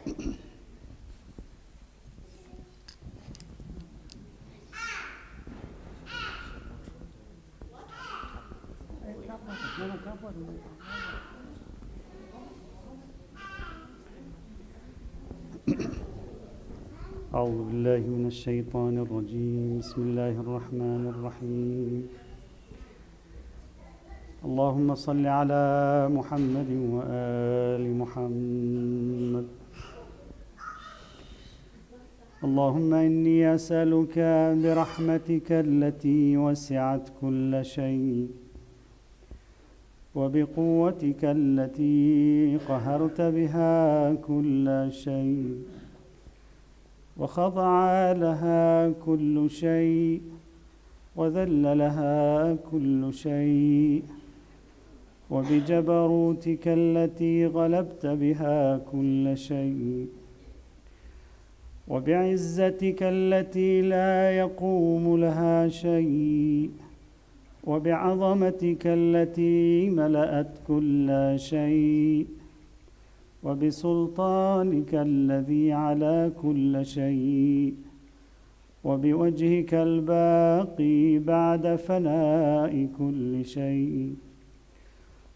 أعوذ بالله من الشيطان الرجيم. بسم الله الرحمن الرحيم. اللهم صل على محمد وآل محمد. اللهم إني أسألك برحمتك التي وسعت كل شيء وبقوتك التي قهرت بها كل شيء وخضع لها كل شيء وذل لها كل شيء، وبجبروتك التي غلبت بها كل شيء، وبعزتك التي لا يقوم لها شيء، وبعظمتك التي ملأت كل شيء، وبسلطانك الذي على كل شيء، وبوجهك الباقي بعد فناء كل شيء،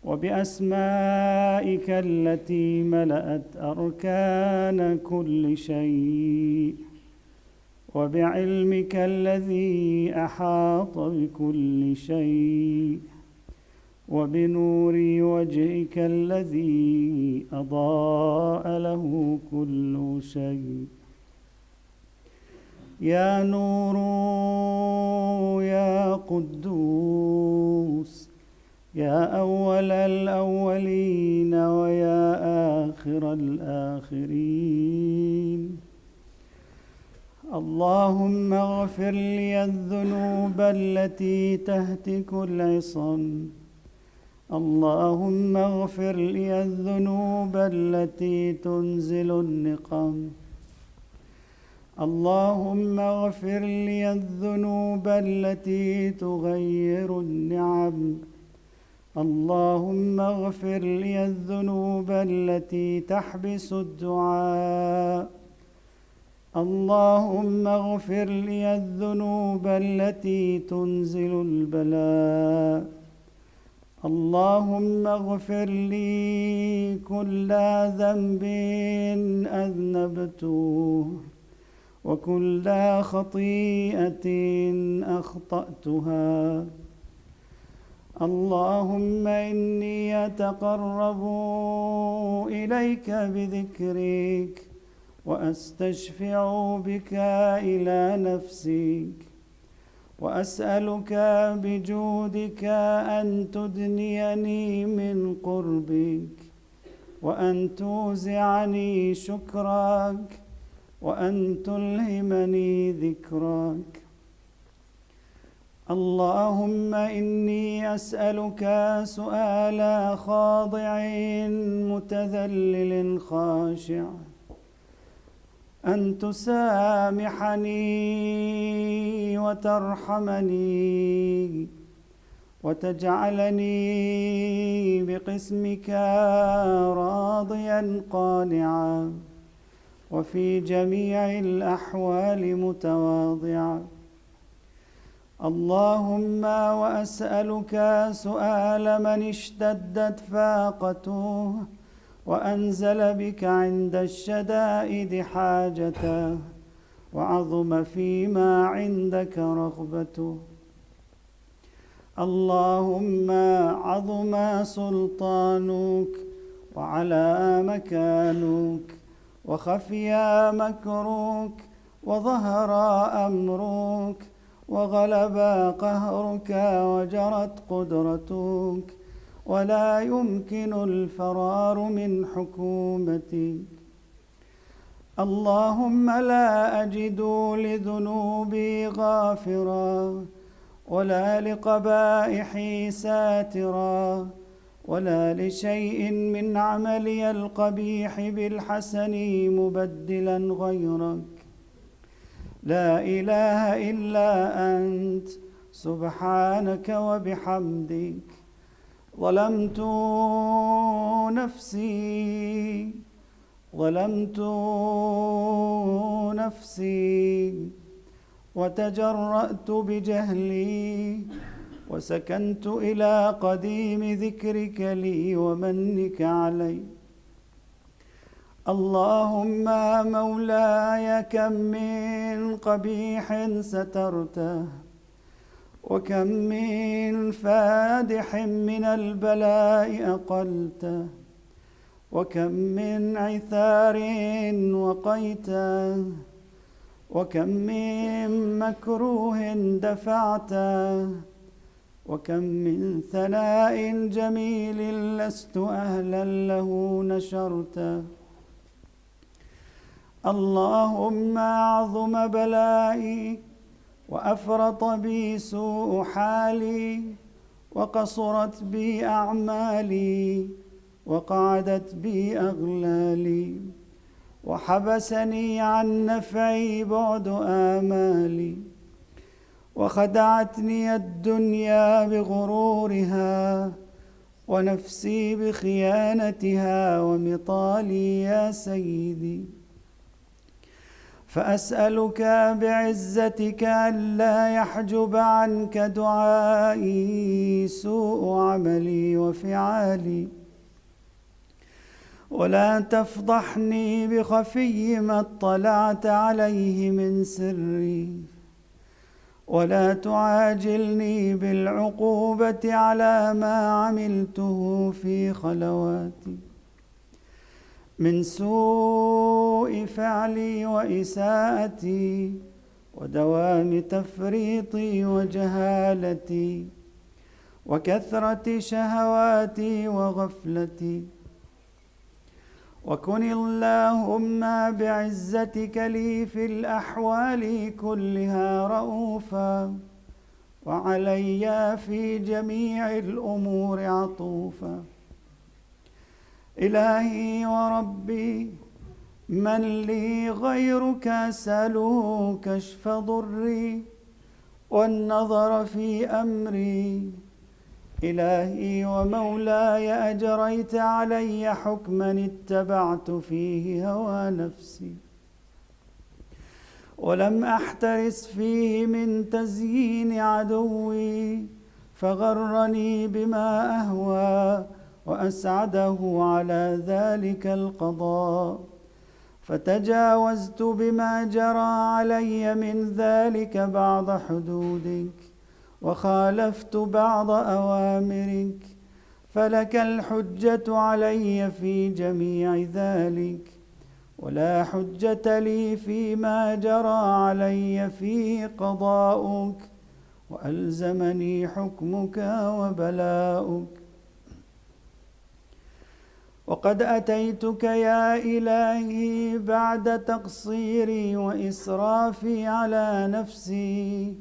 وبأسمائك التي ملأت أركان كل شيء، وبعلمك الذي أحاط بكل شيء، وبنور وجهك الذي أضاء له كل شيء. يا نور يا قدوس، يا أول الأولين ويا آخر الآخرين، اللهم اغفر لي الذنوب التي تهتك العصم، اللهم اغفر لي الذنوب التي تنزل النقم، اللهم اغفر لي الذنوب التي تغير النعم، اللهم اغفر لي الذنوب التي تحبس الدعاء، اللهم اغفر لي الذنوب التي تنزل البلاء، اللهم اغفر لي كل ذنب أذنبته وكل خطيئة أخطأتها. اللهم إني أتقرب إليك بذكرك وأستشفع بك إلى نفسك، وأسألك بجودك أن تدنيني من قربك، وأن توزعني شكرك، وأن تلهمني ذكرك. اللهم إني أسألك سؤال خاضع متذلل خاشع، أن تسامحني وترحمني وتجعلني بقسمك راضيا قانعا، وفي جميع الأحوال متواضعا. اللهم وأسألك سؤال من اشتدت فاقته وأنزل بك عند الشدائد حاجته، وعظم فيما عندك رغبته. اللهم عظم سلطانك وعلى مكانك وخفي مكرك وظهر أمرك وغلب قهرك وجرت قدرتك، ولا يمكن الفرار من حكومتك. اللهم لا أجد لذنوبي غافرا، ولا لقبائحي ساترا، ولا لشيء من عملي القبيح بالحسن مبدلا غيرك. لا إله إلا أنت سبحانك وبحمدك ظلمت نفسي ظلمت نفسي وتجرأت بجهلي وسكنت إلى قديم ذكرك لي ومنك علي. اللهم مولاي كم من قبيح سترته وكم من فادح من البلاء أقلته وكم من عثار وقيته وكم من مكروه دفعته وكم من ثناء جميل لست أهلا له نشرته. اللهم أعظم بلائي وأفرط بي سوء حالي وقصرت بي أعمالي وقعدت بي أغلالي وحبسني عن نفعي بعد آمالي وخدعتني الدنيا بغرورها ونفسي بخيانتها ومطالي يا سيدي. فأسألك بعزتك ألا يحجب عنك دعائي سوء عملي وفعالي ولا تفضحني بخفي ما اطلعت عليه من سري ولا تعاجلني بالعقوبة على ما عملته في خلواتي من سوء فعلي وإساءتي ودوام تفريطي وجهالتي وكثرة شهواتي وغفلتي. وكن اللهم بعزتك لي في الأحوال كلها رؤوفا وعلي في جميع الأمور عطوفا. إلهي وربي من لي غيرك أسأله كشف ضري والنظر في أمري. إلهي ومولاي أجريت علي حكما اتبعت فيه هوى نفسي ولم أحترس فيه من تزيين عدوي فغرني بما أهوى وأسعده على ذلك القضاء فتجاوزت بما جرى علي من ذلك بعض حدودك وخالفت بعض أوامرك فلك الحجة علي في جميع ذلك ولا حجة لي فيما جرى علي فيه قضاؤك وألزمني حكمك وبلاؤك. وقد أتيتك يا إلهي بعد تقصيري وإسرافي على نفسي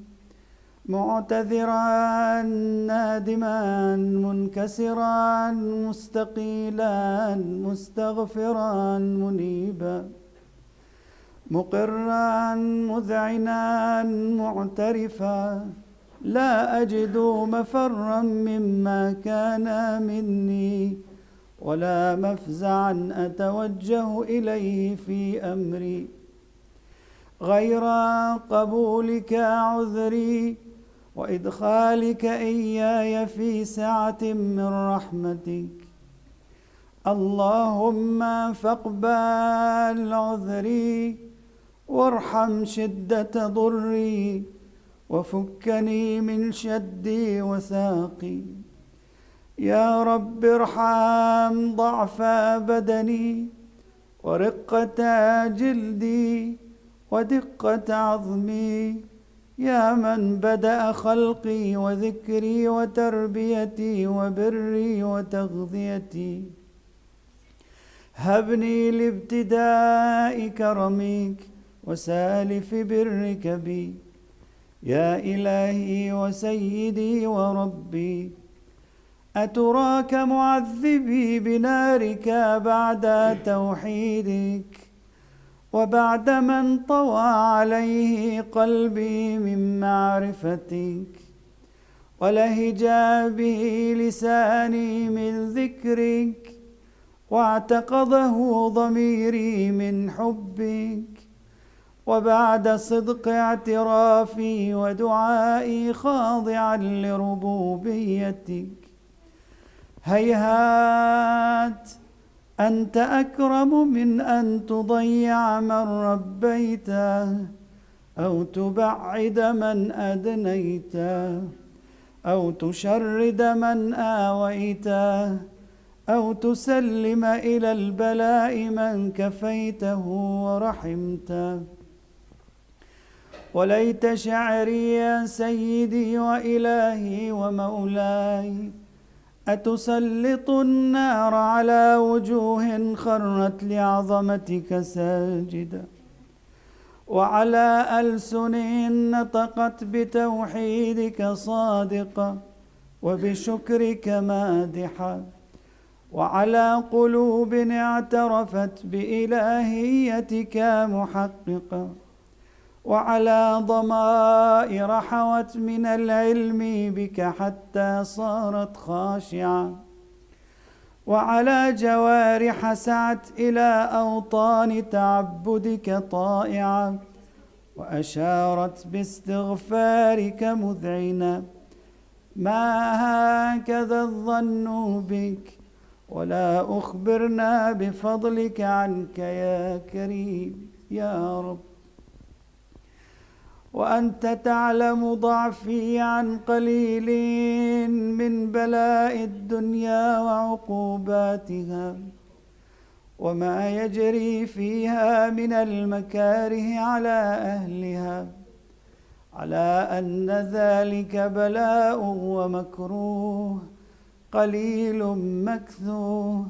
معتذرا نادما منكسرا مستقيلا مستغفرا منيبا مقرا مذعنا معترفا لا أجد مفرا مما كان مني ولا مفزعا أتوجه إليه في أمري غير قبولك عذري وإدخالك إياي في سعة من رحمتك. اللهم فاقبل عذري وارحم شدة ضري وفكني من شدي وثاقي. يا رب ارحم ضعف بدني ورقة جلدي ودقة عظمي يا من بدأ خلقي وذكري وتربيتي وبري وتغذيتي. هبني لابتداء كرمك وسالف برك بي يا إلهي وسيدي وربي. أتراك معذبي بنارك بعد توحيدك وبعد من طوى عليه قلبي من معرفتك ولهج به لساني من ذكرك واعتقده ضميري من حبك، وبعد صدق اعترافي ودعائي خاضعا لربوبيتك. هيهات، أنت أكرم من أن تضيع من ربيته، أو تبعد من أدنيته، أو تشرد من آويته، أو تسلم إلى البلاء من كفيته ورحمته. وليت شعري يا سيدي وإلهي ومولاي، أتسلط النار على وجوه خرت لعظمتك ساجدة، وعلى ألسن نطقت بتوحيدك صادقة، وبشكرك مادحة، وعلى قلوب اعترفت بإلهيتك محققة، وعلى ضمائر حوت من العلم بك حتى صارت خاشعة، وعلى جوارح سعت إلى أوطان تعبدك طائعة، وأشارت باستغفارك مذعنة. ما هكذا الظن بك، ولا أخبرنا بفضلك عنك يا كريم يا رب. وأنت تعلم ضعفي عن قليل من بلاء الدنيا وعقوباتها، وما يجري فيها من المكاره على أهلها، على أن ذلك بلاء ومكروه، قليل مكثوه،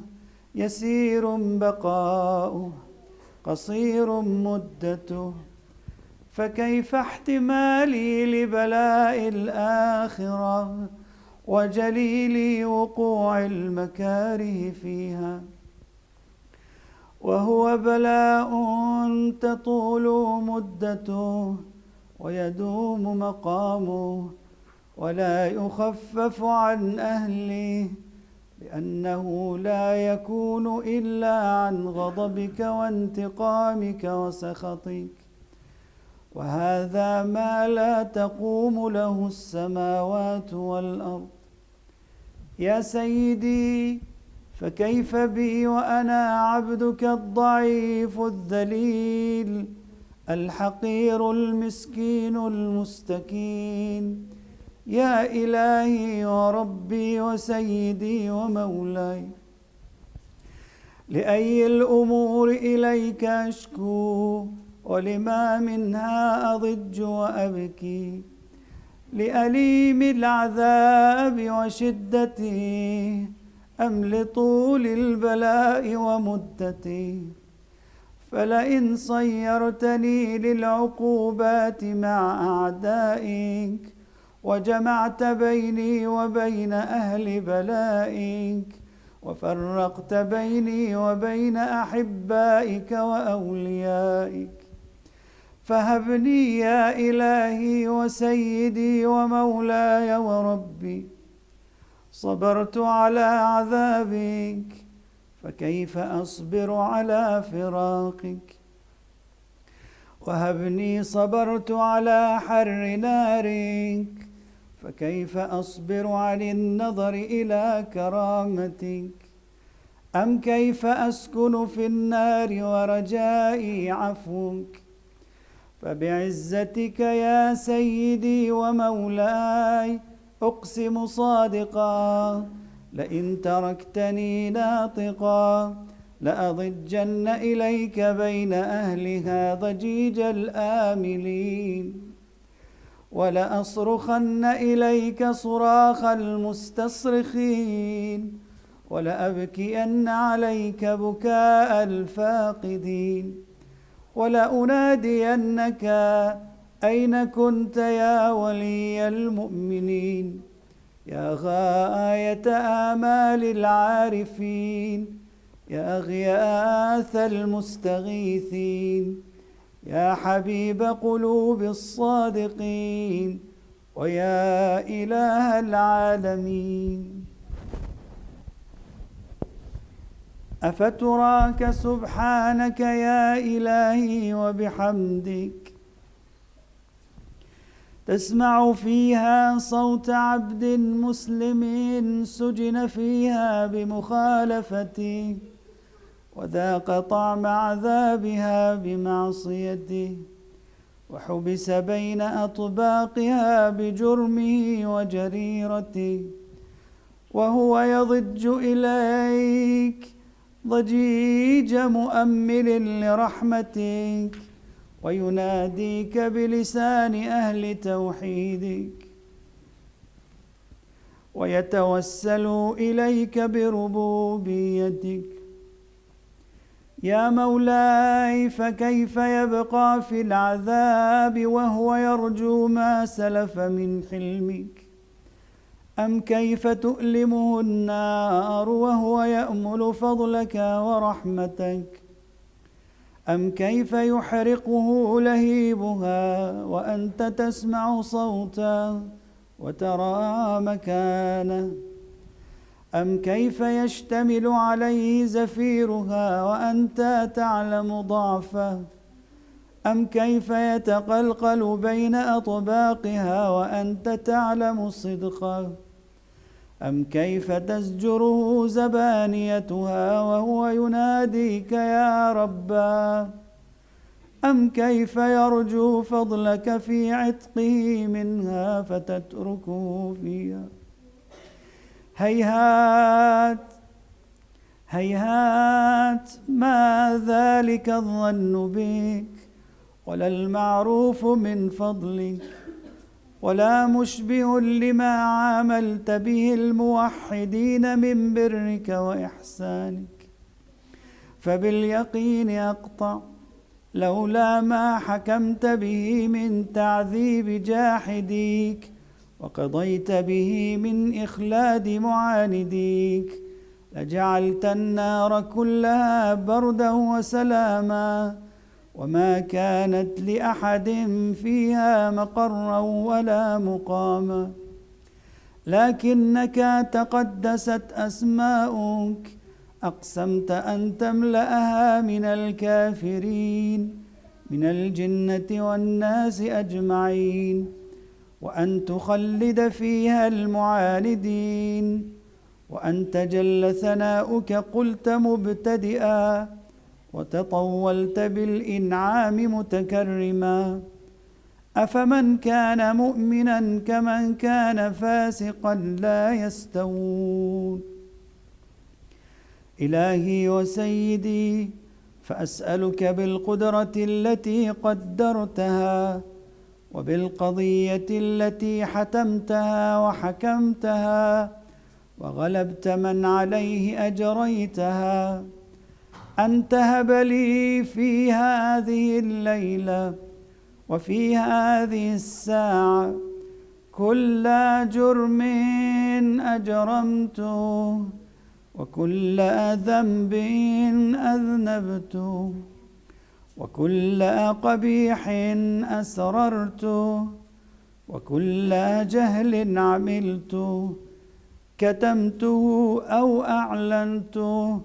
يسير بقاؤه، قصير مدته. فكيف احتمالي لبلاء الآخرة وجليل وقوع المكاره فيها، وهو بلاء تطول مدته ويدوم مقامه، ولا يخفف عن أهله، لأنه لا يكون إلا عن غضبك وانتقامك وسخطك، وهذا ما لا تقوم له السماوات والأرض. يا سيدي، فكيف بي وأنا عبدك الضعيف الذليل الحقير المسكين المستكين، يا إلهي وربي وسيدي ومولاي. لأي الأمور إليك أشكو، ولما منها أضج وأبكي، لأليم العذاب وشدته، أم لطول البلاء ومدته؟ فلئن صيرتني للعقوبات مع أعدائك، وجمعت بيني وبين أهل بلائك، وفرقت بيني وبين أحبائك وأوليائك، فهبني يا إلهي وسيدي ومولاي وربي. صبرت على عذابك، فكيف أصبر على فراقك؟ وهبني صبرت على حر نارك، فكيف أصبر عن النظر إلى كرامتك؟ أم كيف أسكن في النار ورجائي عفوك؟ فبعزتك يا سيدي ومولاي أقسم صادقا، لئن تركتني ناطقا لأضجن إليك بين أهلها ضجيج الآملين، ولأصرخن إليك صراخ المستصرخين، ولأبكين عليك بكاء الفاقدين، ولأنادينك أين كنت يا ولي المؤمنين، يا غاية آمال العارفين، يا غياث المستغيثين، يا حبيب قلوب الصادقين، ويا إله العالمين. أفتراك سبحانك يا إلهي وبحمدك تسمع فيها صوت عبد مسلم سجن فيها بمخالفته وذاق طعم عذابها بمعصيته وحبس بين أطباقها بجرمه وجريرته وهو يضج إليك ضجيج مؤمل لرحمتك ويناديك بلسان أهل توحيدك ويتوسل إليك بربوبيتك. يا مولاي فكيف يبقى في العذاب وهو يرجو ما سلف من حلمك؟ أم كيف تؤلمه النار وهو يأمل فضلك ورحمتك؟ أم كيف يحرقه لهيبها وأنت تسمع صوته وترى مكانه؟ أم كيف يشتمل عليه زفيرها وأنت تعلم ضعفه؟ أم كيف يتقلقل بين أطباقها وأنت تعلم صدقه؟ أم كيف تزجره زبانيتها وهو يناديك يا ربا؟ أم كيف يرجو فضلك في عتقه منها فتتركه فيها؟ هيهات هيهات، ما ذلك الظن بك ولا المعروف من فضلك ولا مشبه لما عاملت به الموحدين من برك وإحسانك. فباليقين أقطع لولا ما حكمت به من تعذيب جاحديك وقضيت به من إخلاد معانديك لجعلت النار كلها بردا وسلاما وما كانت لأحد فيها مقرا ولا مقاما. لكنك تقدست أسماؤك أقسمت أن تملأها من الكافرين من الجنة والناس أجمعين وأن تخلد فيها المعاندين. وأنت جل ثناؤك قلت مبتدئا وتطولت بالإنعام متكرما. أفمن كان مؤمنا كمن كان فاسقا لا يستوون. إلهي وسيدي فأسألك بالقدرة التي قدرتها وبالقضية التي حتمتها وحكمتها وغلبت من عليه أجريتها أن تهب لي في هذه الليلة وفي هذه الساعة كل جرم أجرمته وكل ذنب أذنبته وكل قبيح أسررته وكل جهل عملته كتمته أو أعلنته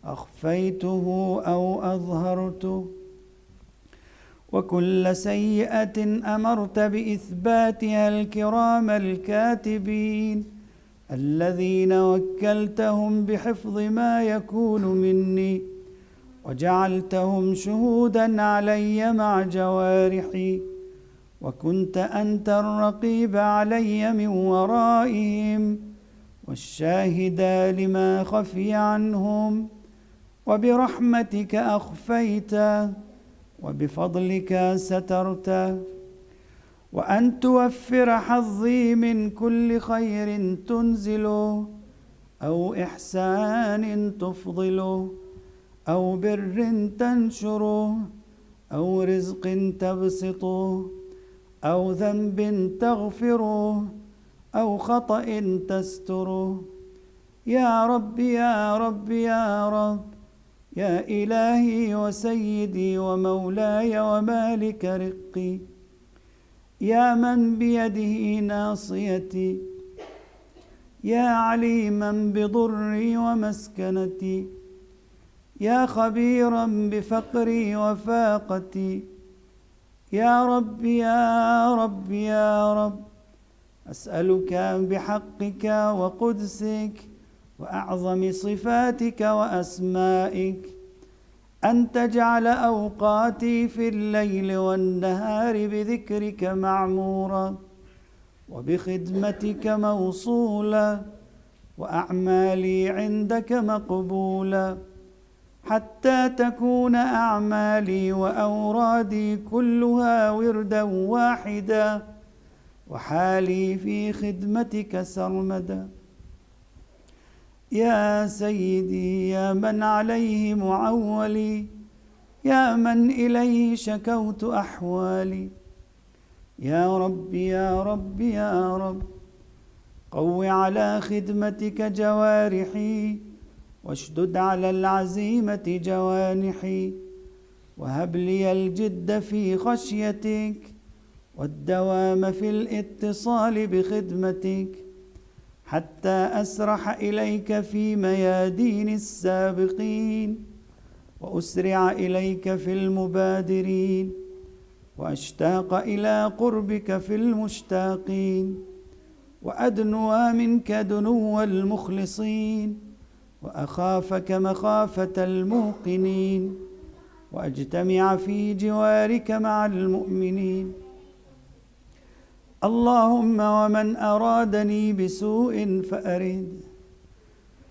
أخفيته أو أظهرته وكل سيئة أمرت بإثباتها الكرام الكاتبين الذين وكلتهم بحفظ ما يكون مني وجعلتهم شهودا علي مع جوارحي وكنت أنت الرقيب علي من ورائهم والشاهد لما خفي عنهم وبرحمتك أخفيت وبفضلك سترت. وأن توفر حظي من كل خير تنزله أو إحسان تفضله أو بر تنشره أو رزق تبسطه أو ذنب تغفره أو خطأ تستره. يا رب يا رب يا رب يا إلهي وسيدي ومولاي ومالك رقي يا من بيده ناصيتي يا عليما بضري ومسكنتي يا خبيرا بفقري وفاقتي، يا رب يا رب يا رب، أسألك بحقك وقدسك وأعظم صفاتك وأسمائك أن تجعل أوقاتي في الليل والنهار بذكرك معمورة، وبخدمتك موصولة، وأعمالي عندك مقبولة، حتى تكون أعمالي وأورادي كلها وردا واحدا، وحالي في خدمتك سرمدا. يا سيدي يا من عليه معولي، يا من إليه شكوت أحوالي، يا رب يا رب يا رب، قو على خدمتك جوارحي، واشدد على العزيمة جوانحي، وهب لي الجد في خشيتك والدوام في الاتصال بخدمتك، حتى أسرح إليك في ميادين السابقين، وأسرع إليك في المبادرين، وأشتاق إلى قربك في المشتاقين، وأدنو منك دنو المخلصين، وأخافك مخافة الموقنين، وأجتمع في جوارك مع المؤمنين. اللهم ومن أرادني بسوء فأرد،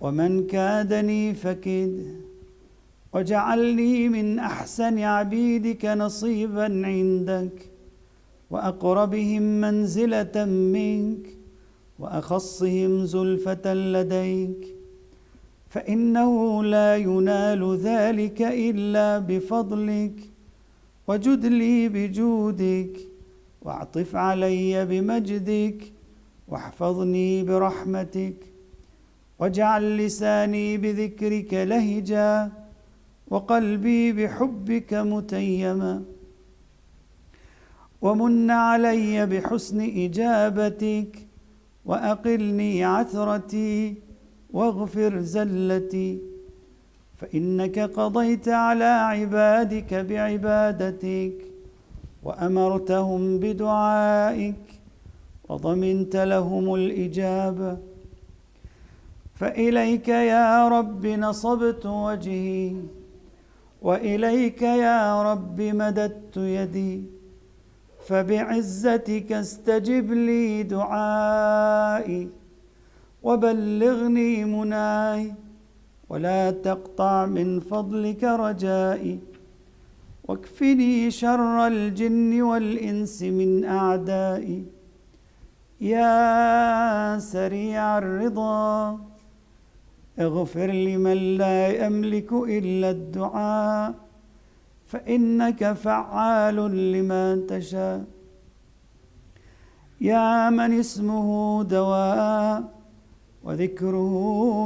ومن كادني فكد، واجعلني من أحسن عبيدك نصيبا عندك، وأقربهم منزلة منك، وأخصهم زلفة لديك، فإنه لا ينال ذلك إلا بفضلك، وجد لي بجودك، واعطف علي بمجدك، واحفظني برحمتك، واجعل لساني بذكرك لهجا، وقلبي بحبك متيما، ومن علي بحسن إجابتك، وأقلني عثرتي، واغفر زلتي، فإنك قضيت على عبادك بعبادتك، وأمرتهم بدعائك، وضمنت لهم الإجابة. فإليك يا رب نصبت وجهي، وإليك يا رب مددت يدي، فبعزتك استجب لي دعائي، وبلغني مناي، ولا تقطع من فضلك رجائي، واكفني شر الجن والإنس من أعدائي. يا سريع الرضا، اغفر لمن لا يملك إلا الدعاء، فإنك فعال لما تشاء. يا من اسمه دواء، وذكره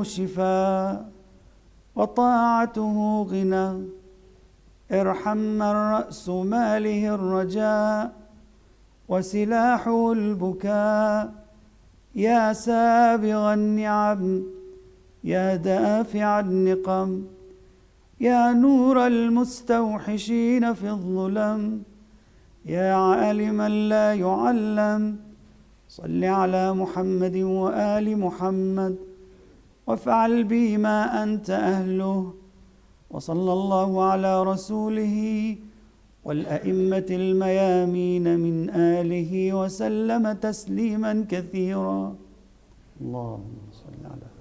شفاء، وطاعته غنى، ارحم من رأس ماله الرجاء، وسلاحه البكاء. يا سابغ النعم، يا دافع النقم، يا نور المستوحشين في الظلم، يا عالما لا يعلم، صل على محمد وآل محمد، وافعل بي ما أنت أهله. وصلى الله على رسوله والأئمة الميامين من آله وسلم تسليما كثيرا. اللهم صل على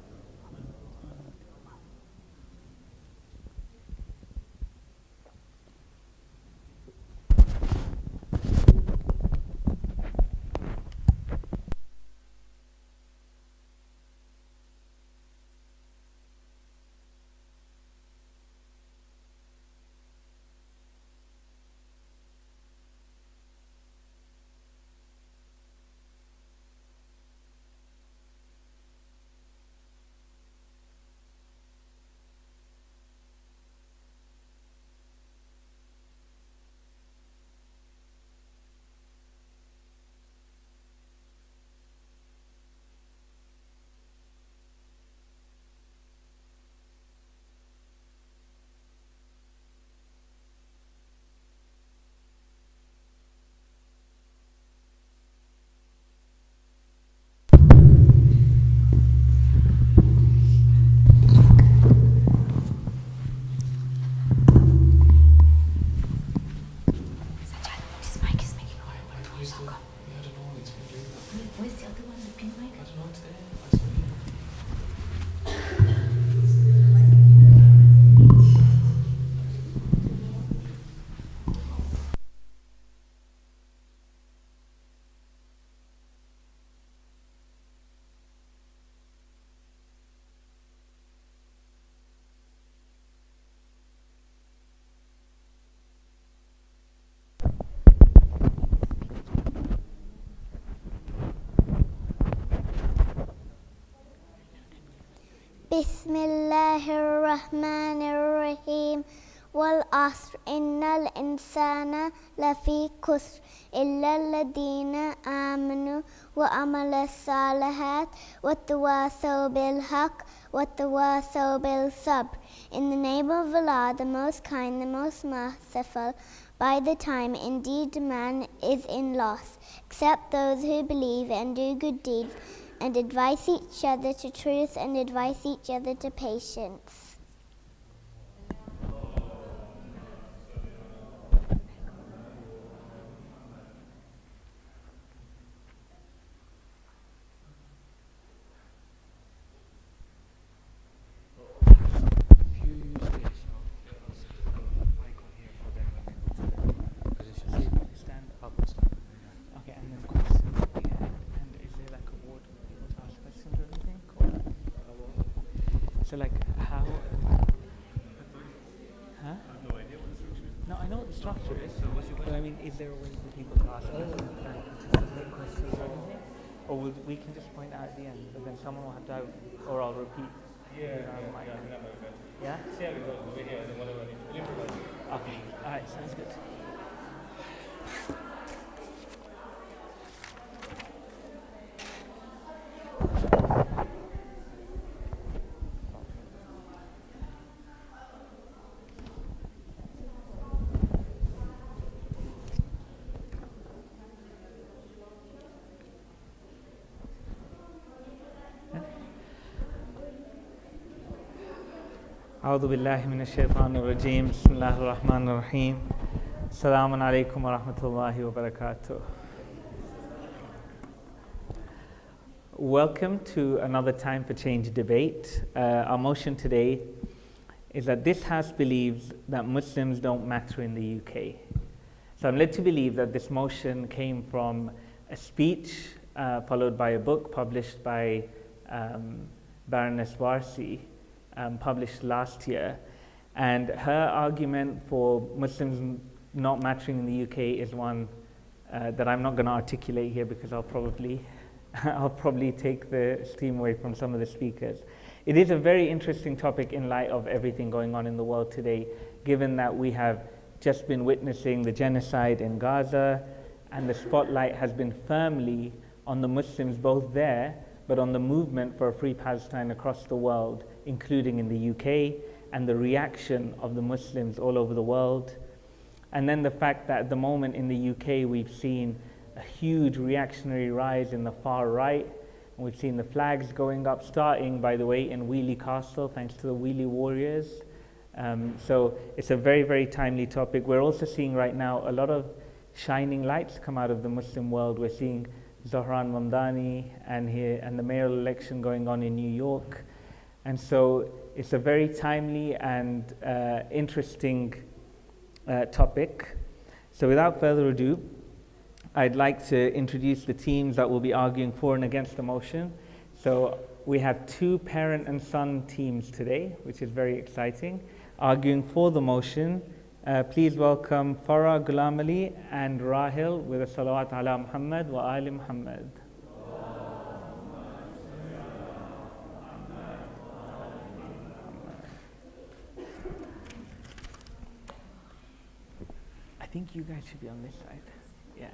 Bismillahir Rahmanir Rahim. Wal asr innal insana lafi khusr illa alladhina amanu wa amala salihat wa tawasaw bil haqq wa tawasaw bil sabr. In the name of Allah, the most kind, the most merciful. By the time indeed man is in loss, except those who believe and do good deeds and advise each other to truth and advise each other to patience. So like how, huh? I have no idea what the structure is. No, I know what the structure is. So what's your question? But I mean, is there a way for people to ask questions or anything? Or we can just point out at the end, but then someone will have to, or I'll repeat. Yeah? See how we go over here and then whatever we'll improvise. Okay, alright, sounds good. أعوذ بالله من الشيطان الرجيم بسم الله الرحمن الرحيم السلام عليكم ورحمة الله وبركاته. Welcome to another Time for Change debate. Our motion today is that this House believes that Muslims don't matter in the UK. So I'm led to believe that this motion came from a speech followed by a book published by Baroness Warsi, published last year, and her argument for Muslims not mattering in the UK is one that I'm not going to articulate here because I'll probably take the steam away from some of the speakers. It is a very interesting topic in light of everything going on in the world today, given that we have just been witnessing the genocide in Gaza, and the spotlight has been firmly on the Muslims both there, but on the movement for a free Palestine across the world, including in the UK, and the reaction of the Muslims all over the world. And then the fact that at the moment in the UK we've seen a huge reactionary rise in the far right, and we've seen the flags going up, starting, by the way, in Wheelie Castle, thanks to the Wheelie Warriors. So it's a very, very timely topic. We're also seeing right now a lot of shining lights come out of the Muslim world. We're seeing Zohran Mamdani and the mayoral election going on in New York. And so it's a very timely and interesting topic. So without further ado, I'd like to introduce the teams that will be arguing for and against the motion. So we have two parent and son teams today, which is very exciting. Arguing for the motion, please welcome Farah Ghulam Ali and Rahil with a salawat ala Muhammad wa ali Muhammad. I think you guys should be on this side. Yeah.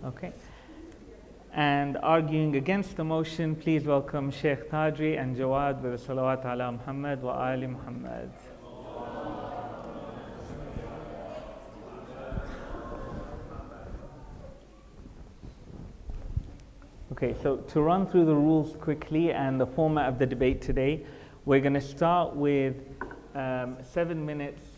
Okay. And arguing against the motion, please welcome Sheikh Tadri and Jawad with a salawat ala Muhammad wa ali Muhammad. Okay, so to run through the rules quickly and the format of the debate today, we're going to start with 7 minutes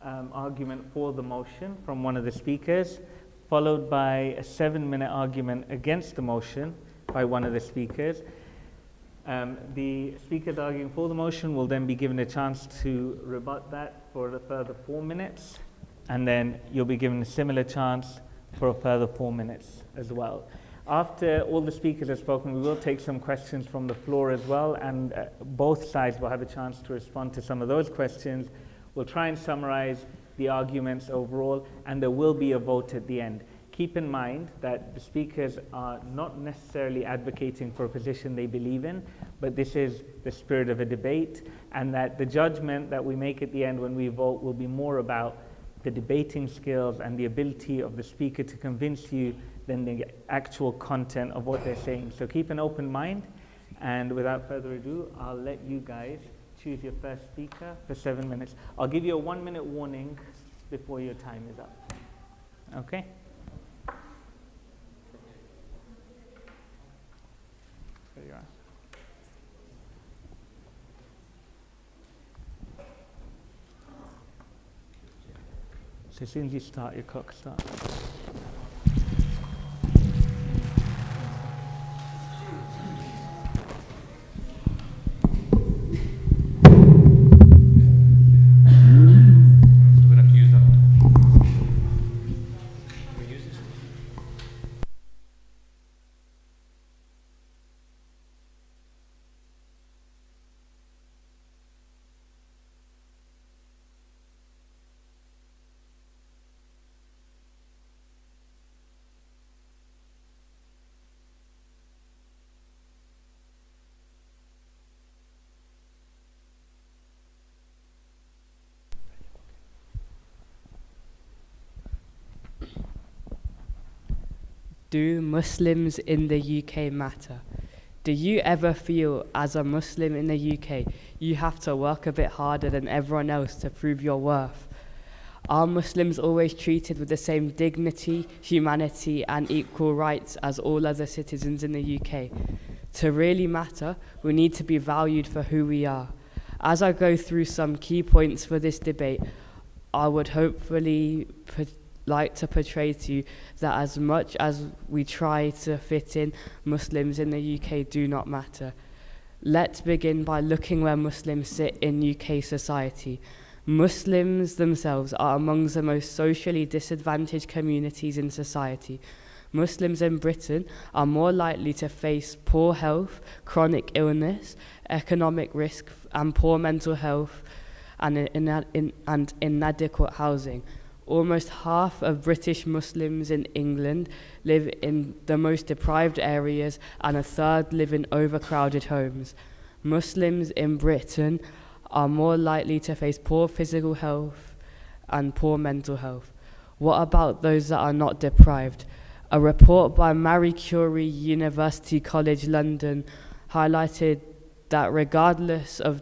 argument for the motion from one of the speakers, followed by a 7-minute argument against the motion by one of the speakers. The speakers arguing for the motion will then be given a chance to rebut that for a further 4 minutes, and then you'll be given a similar chance for a further 4 minutes as well. After all the speakers have spoken, we will take some questions from the floor as well, and both sides will have a chance to respond to some of those questions. We'll try and summarize the arguments overall, and there will be a vote at the end. Keep in mind that the speakers are not necessarily advocating for a position they believe in, but this is the spirit of a debate, and that the judgment that we make at the end when we vote will be more about the debating skills and the ability of the speaker to convince you than the actual content of what they're saying. So keep an open mind, and without further ado, I'll let you guys choose your first speaker for 7 minutes. I'll give you a 1-minute warning before your time is up. Okay? There you are. So as soon as you start, your clock starts. Do Muslims in the UK matter? Do you ever feel, as a Muslim in the UK, you have to work a bit harder than everyone else to prove your worth? Are Muslims always treated with the same dignity, humanity, and equal rights as all other citizens in the UK? To really matter, we need to be valued for who we are. As I go through some key points for this debate, I would hopefully like to portray to you that as much as we try to fit in, Muslims in the UK do not matter. Let's begin by looking where Muslims sit in UK society. Muslims themselves are among the most socially disadvantaged communities in society. Muslims in Britain are more likely to face poor health, chronic illness, economic risk, and poor mental health and inadequate housing. Almost half of British Muslims in England live in the most deprived areas, and a third live in overcrowded homes. Muslims in Britain are more likely to face poor physical health and poor mental health. What about those that are not deprived? A report by Marie Curie University College London highlighted that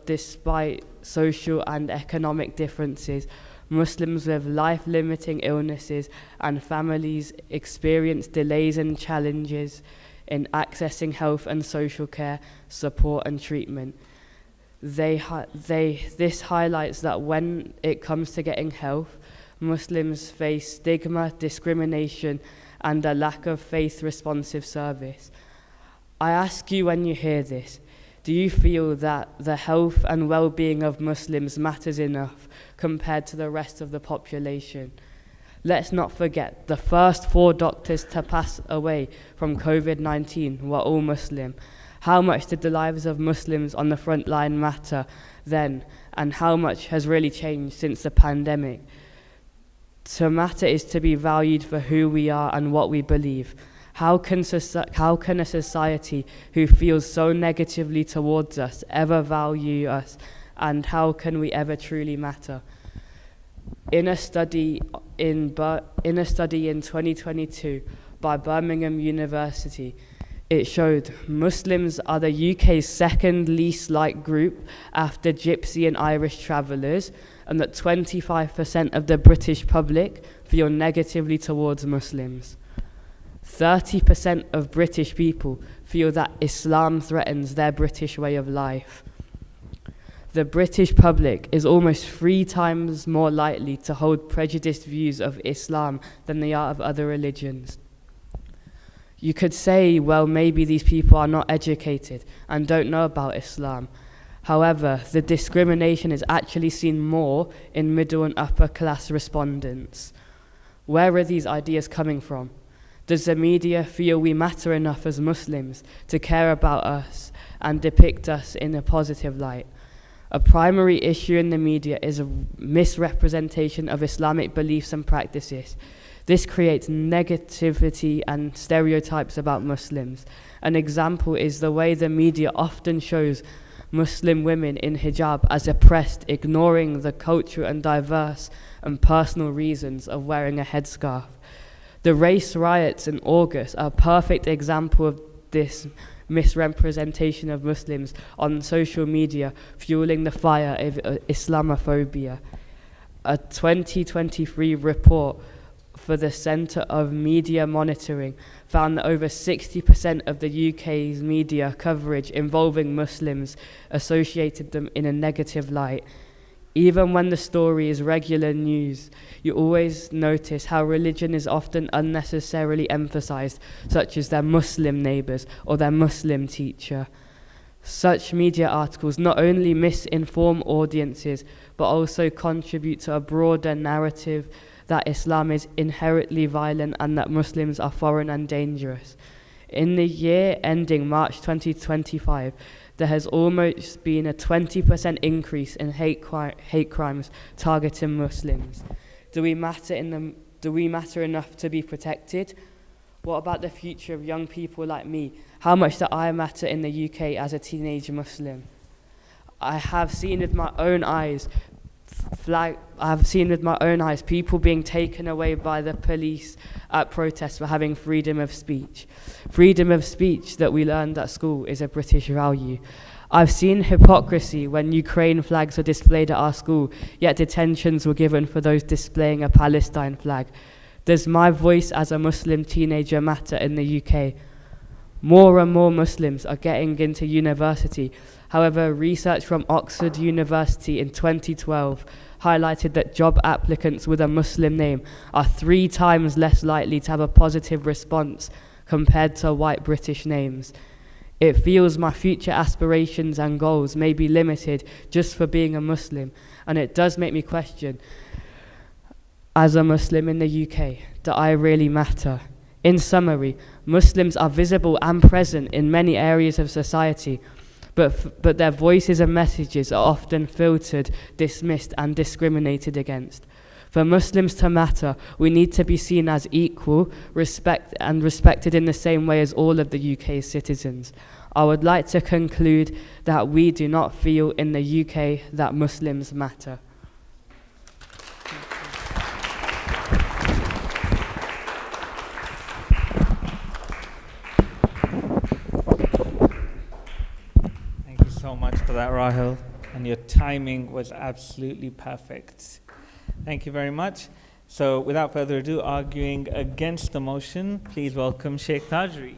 despite social and economic differences, Muslims with life-limiting illnesses and families experience delays and challenges in accessing health and social care, support and treatment. This highlights that when it comes to getting health, Muslims face stigma, discrimination, and a lack of faith-responsive service. I ask you, when you hear this, do you feel that the health and well-being of Muslims matters enough compared to the rest of the population? Let's not forget, the first 4 doctors to pass away from COVID-19 were all Muslim. How much did the lives of Muslims on the front line matter then, and how much has really changed since the pandemic? To matter is to be valued for who we are and what we believe. How can a society who feels so negatively towards us ever value us, and how can we ever truly matter? In a study in 2022 by Birmingham University, it showed Muslims are the UK's second least liked group after Gypsy and Irish travellers, and that 25% of the British public feel negatively towards Muslims. 30% of British people feel that Islam threatens their British way of life. The British public is almost 3 times more likely to hold prejudiced views of Islam than they are of other religions. You could say, well, maybe these people are not educated and don't know about Islam. However, the discrimination is actually seen more in middle and upper class respondents. Where are these ideas coming from? Does the media feel we matter enough as Muslims to care about us and depict us in a positive light? A primary issue in the media is a misrepresentation of Islamic beliefs and practices. This creates negativity and stereotypes about Muslims. An example is the way the media often shows Muslim women in hijab as oppressed, ignoring the cultural and diverse and personal reasons of wearing a headscarf. The race riots in August are a perfect example of this misrepresentation of Muslims on social media, fueling the fire of Islamophobia. A 2023 report for the Centre of Media Monitoring found that over 60% of the UK's media coverage involving Muslims associated them in a negative light. Even when the story is regular news, you always notice how religion is often unnecessarily emphasized, such as their Muslim neighbors or their Muslim teacher. Such media articles not only misinform audiences, but also contribute to a broader narrative that Islam is inherently violent and that Muslims are foreign and dangerous. In the year ending March 2025, there has almost been a 20% increase in hate crimes targeting Muslims. Do we matter enough to be protected? What about the future of young people like me? How much do I matter in the UK as a teenage Muslim? I have seen with my own eyes people being taken away by the police at protests for having freedom of speech. Freedom of speech that we learned at school is a British value. I've seen hypocrisy when Ukraine flags were displayed at our school, yet detentions were given for those displaying a Palestine flag. Does my voice as a Muslim teenager matter in the UK? More and more Muslims are getting into university. However, research from Oxford University in 2012 highlighted that job applicants with a Muslim name are 3 times less likely to have a positive response compared to white British names. It feels my future aspirations and goals may be limited just for being a Muslim, and it does make me question, as a Muslim in the UK, do I really matter? In summary, Muslims are visible and present in many areas of society, but their voices and messages are often filtered, dismissed, and discriminated against. For Muslims to matter, we need to be seen as equal, respected in the same way as all of the UK's citizens. I would like to conclude that we do not feel in the UK that Muslims matter. So much for that, Rahil, and your timing was absolutely perfect. Thank you very much. So without further ado, arguing against the motion, please welcome Sheikh Tajri.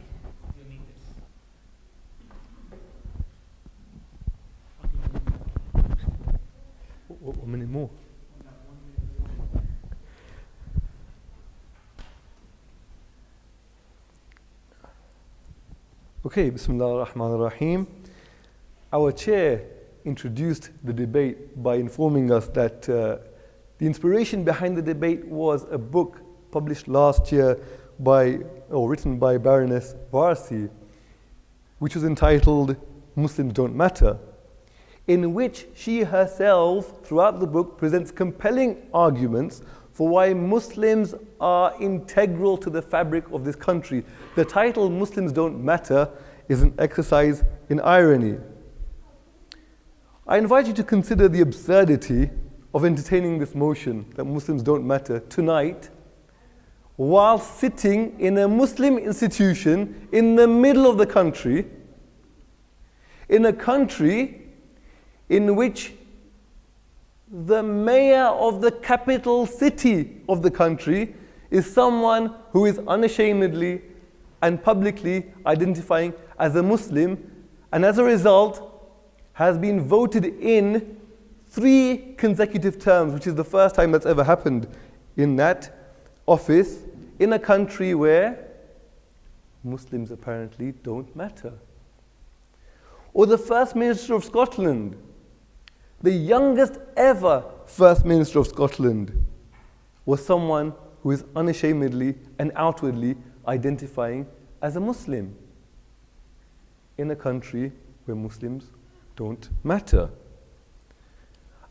One minute more. Okay, Bismillah ar-Rahman ar-Rahim. Our chair introduced the debate by informing us that the inspiration behind the debate was a book published last year written by Baroness Warsi, which was entitled Muslims Don't Matter, in which she herself, throughout the book, presents compelling arguments for why Muslims are integral to the fabric of this country. The title Muslims Don't Matter is an exercise in irony. I invite you to consider the absurdity of entertaining this motion that Muslims don't matter tonight while sitting in a Muslim institution in the middle of the country, in a country in which the mayor of the capital city of the country is someone who is unashamedly and publicly identifying as a Muslim, and as a result has been voted in 3 consecutive terms, which is the first time that's ever happened in that office, in a country where Muslims apparently don't matter. Or the First Minister of Scotland, the youngest ever First Minister of Scotland, was someone who is unashamedly and outwardly identifying as a Muslim in a country where Muslims don't matter.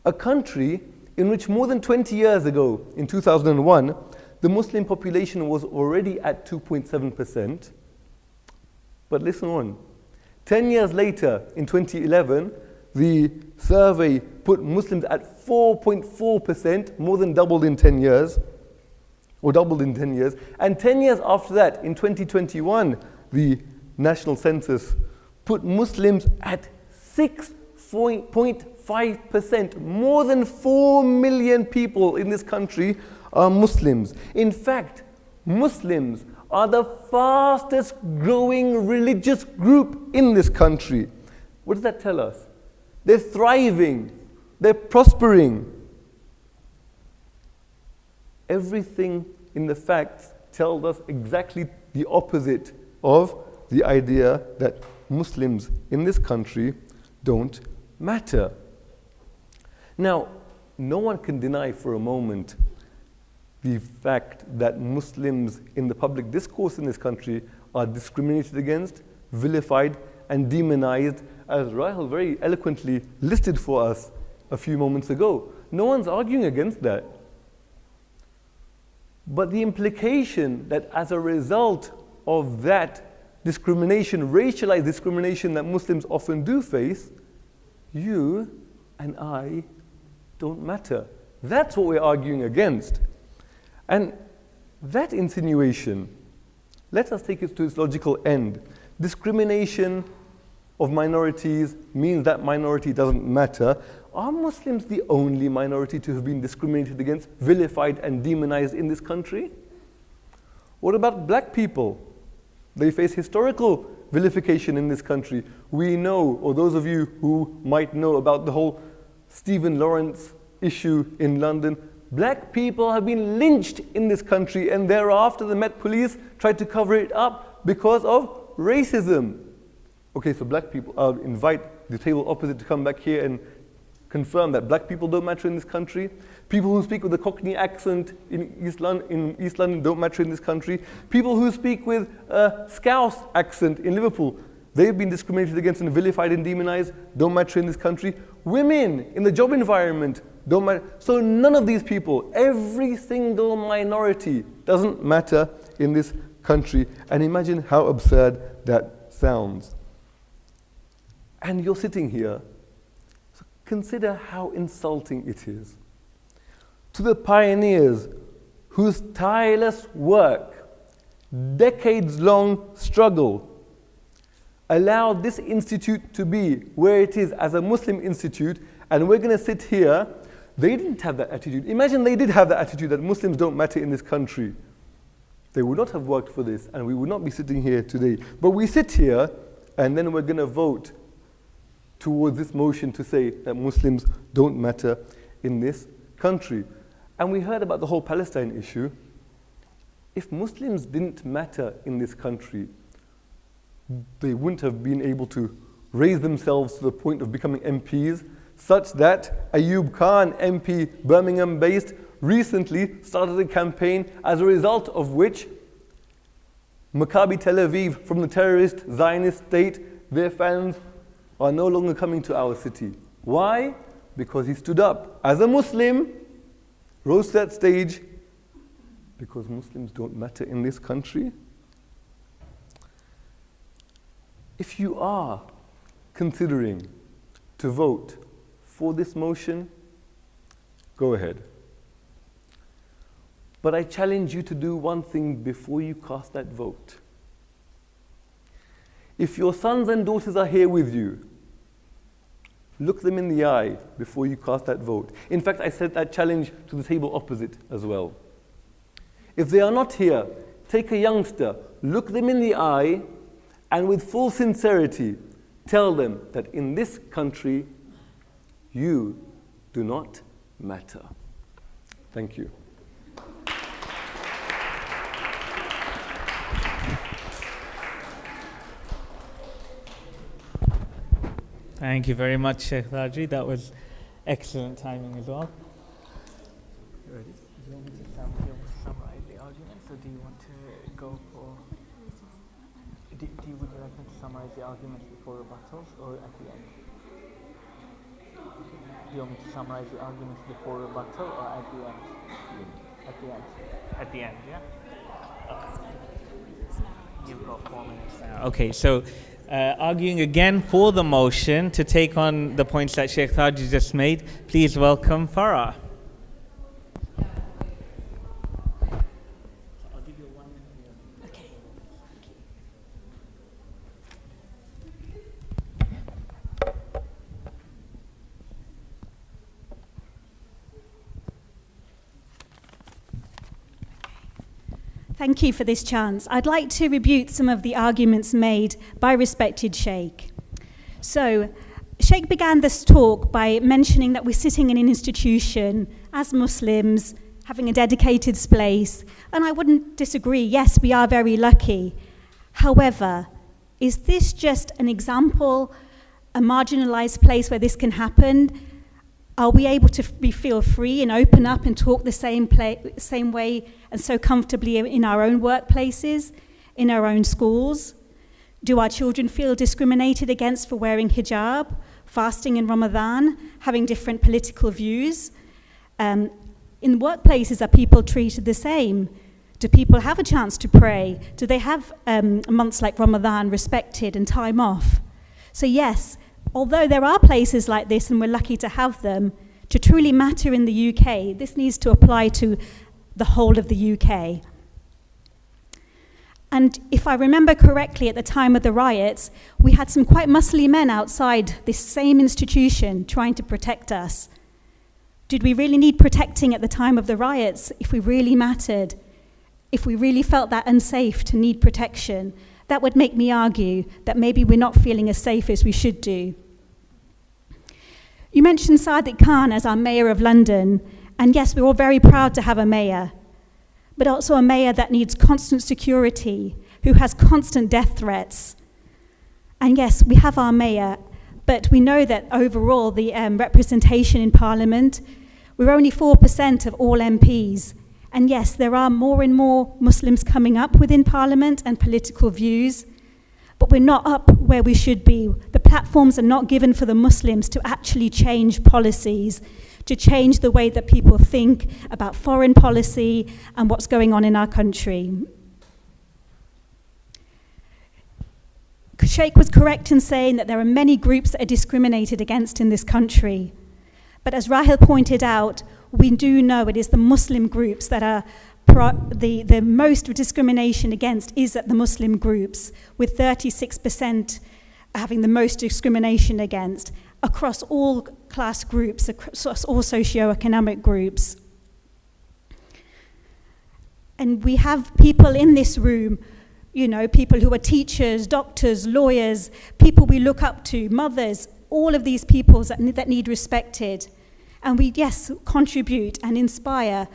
A country in which more than 20 years ago, in 2001, the Muslim population was already at 2.7%. But listen on. 10 years later, in 2011, the survey put Muslims at 4.4%, more than doubled in 10 years, or doubled in 10 years. And 10 years after that, in 2021, the national census put Muslims at 6.5%. More than 4 million people in this country are Muslims. In fact, Muslims are the fastest growing religious group in this country. What does that tell us? They're thriving, they're prospering. Everything in the facts tells us exactly the opposite of the idea that Muslims in this country don't matter. Now, no one can deny for a moment the fact that Muslims in the public discourse in this country are discriminated against, vilified, and demonized, as Rahel very eloquently listed for us a few moments ago. No one's arguing against that. But the implication that as a result of that discrimination, racialized discrimination that Muslims often do face, you and I don't matter. That's what we're arguing against. And that insinuation, let us take it to its logical end. Discrimination of minorities means that minority doesn't matter. Are Muslims the only minority to have been discriminated against, vilified, and demonized in this country? What about black people? They face historical vilification in this country. We know, or those of you who might know about the whole Stephen Lawrence issue in London, black people have been lynched in this country, and thereafter the Met Police tried to cover it up because of racism. Okay, so black people, I'll invite the table opposite to come back here and confirm that black people don't matter in this country. People who speak with a Cockney accent in East London don't matter in this country. People who speak with a Scouse accent in Liverpool, they've been discriminated against and vilified and demonized, don't matter in this country. Women in the job environment don't matter. So none of these people, every single minority doesn't matter in this country. And imagine how absurd that sounds. And you're sitting here. So consider how insulting it is to the pioneers whose tireless work, decades-long struggle, allowed this institute to be where it is as a Muslim institute, and we're going to sit here. They didn't have that attitude. Imagine they did have that attitude that Muslims don't matter in this country. They would not have worked for this, and we would not be sitting here today. But we sit here, and then we're going to vote towards this motion to say that Muslims don't matter in this country. And we heard about the whole Palestine issue. If Muslims didn't matter in this country, they wouldn't have been able to raise themselves to the point of becoming MPs, such that Ayub Khan, MP, Birmingham-based, recently started a campaign as a result of which Maccabi Tel Aviv, from the terrorist Zionist state, their fans are no longer coming to our city. Why? Because he stood up as a Muslim, rose to that stage, because Muslims don't matter in this country. If you are considering to vote for this motion, go ahead. But I challenge you to do one thing before you cast that vote. If your sons and daughters are here with you, look them in the eye before you cast that vote. In fact, I said that challenge to the table opposite as well. If they are not here, take a youngster, look them in the eye, and with full sincerity, tell them that in this country, you do not matter. Thank you. Thank you very much, Sheikh Rajvi. That was excellent timing as well. Do you want me to summarize the arguments, or do you want to go for... would you like me to summarize the arguments before rebuttals, or at the end? Do you want me to summarize the arguments before rebuttal or at the end? At the end. At the end, yeah? You've got 4 minutes now. Okay, so arguing again for the motion to take on the points that Sheikh Taji just made, please welcome Farah. Thank you for this chance. I'd like to rebut some of the arguments made by respected Sheikh. So, Sheikh began this talk by mentioning that we're sitting in an institution as Muslims, having a dedicated space, and I wouldn't disagree. Yes, we are very lucky. However, is this just an example, a marginalized place where this can happen? Are we able to feel free and open up and talk the same way and so comfortably in our own workplaces, in our own schools? Do our children feel discriminated against for wearing hijab, fasting in Ramadan, having different political views? In workplaces, are people treated the same? Do people have a chance to pray? Do they have months like Ramadan respected and time off? So yes, although there are places like this and we're lucky to have them, to truly matter in the UK, this needs to apply to the whole of the UK. And if I remember correctly, at the time of the riots, we had some quite muscly men outside this same institution trying to protect us. Did we really need protecting at the time of the riots if we really mattered? If we really felt that unsafe to need protection? That would make me argue that maybe we're not feeling as safe as we should do. You mentioned Sadiq Khan as our mayor of London, and yes, we're all very proud to have a mayor, but also a mayor that needs constant security, who has constant death threats. And yes, we have our mayor, but we know that overall the representation in Parliament, we're only 4% of all MPs. And yes, there are more and more Muslims coming up within Parliament and political views, but we're not up where we should be. The platforms are not given for the Muslims to actually change policies, to change the way that people think about foreign policy and what's going on in our country. Sheikh was correct in saying that there are many groups that are discriminated against in this country. But as Rahel pointed out, we do know it is the Muslim groups that are the most discrimination against is at the Muslim groups, with 36% having the most discrimination against across all class groups, across all socio-economic groups. And we have people in this room, you know, people who are teachers, doctors, lawyers, people we look up to, mothers, all of these people that need respected. And we, yes, contribute and inspire.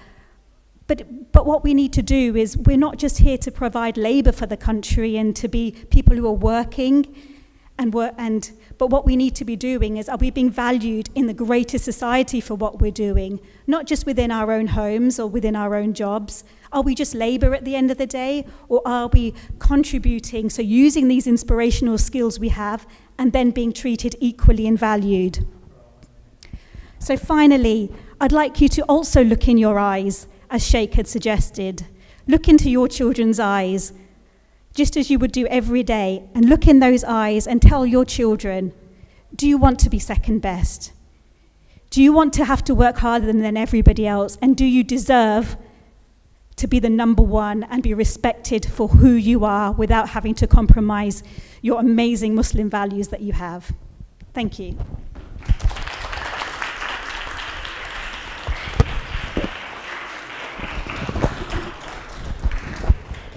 But what we need to do is, we're not just here to provide labor for the country and to be people who are working, but what we need to be doing is, are we being valued in the greater society for what we're doing? Not just within our own homes or within our own jobs. Are we just labor at the end of the day? Or are we contributing, so using these inspirational skills we have and then being treated equally and valued? So finally, I'd like you to also look in your eyes, as Sheikh had suggested. Look into your children's eyes, just as you would do every day, and look in those eyes and tell your children, do you want to be second best? Do you want to have to work harder than everybody else? And do you deserve to be the number one and be respected for who you are without having to compromise your amazing Muslim values that you have? Thank you.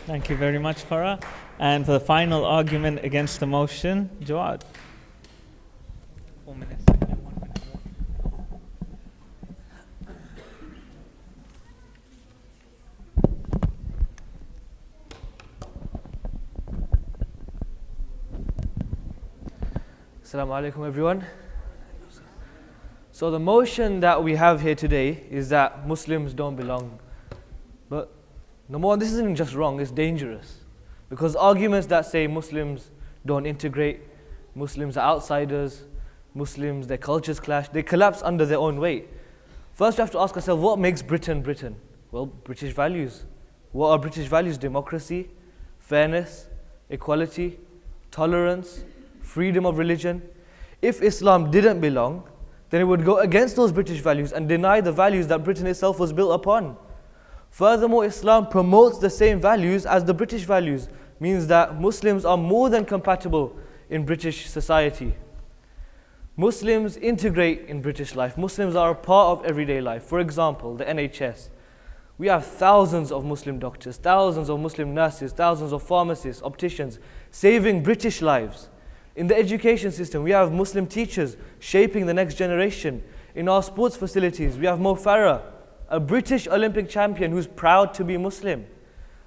Thank you very much, Farah. And for the final argument against the motion, Jawad. 4 minutes. 1 minute more. Assalamu alaikum, everyone. So the motion that we have here today is that Muslims don't belong. But number one, this isn't just wrong, it's dangerous. Because arguments that say Muslims don't integrate, Muslims are outsiders, Muslims, their cultures clash, they collapse under their own weight. First, we have to ask ourselves, what makes Britain Britain? Well, British values. What are British values? Democracy, fairness, equality, tolerance, freedom of religion. If Islam didn't belong, then it would go against those British values and deny the values that Britain itself was built upon. Furthermore, Islam promotes the same values as the British values, means that Muslims are more than compatible in British society. Muslims integrate in British life. Muslims are a part of everyday life. For example, the NHS. We have thousands of Muslim doctors, thousands of Muslim nurses, thousands of pharmacists, opticians, saving British lives. In the education system, we have Muslim teachers shaping the next generation. In our sports facilities, we have Mo Farah, a British Olympic champion who's proud to be Muslim.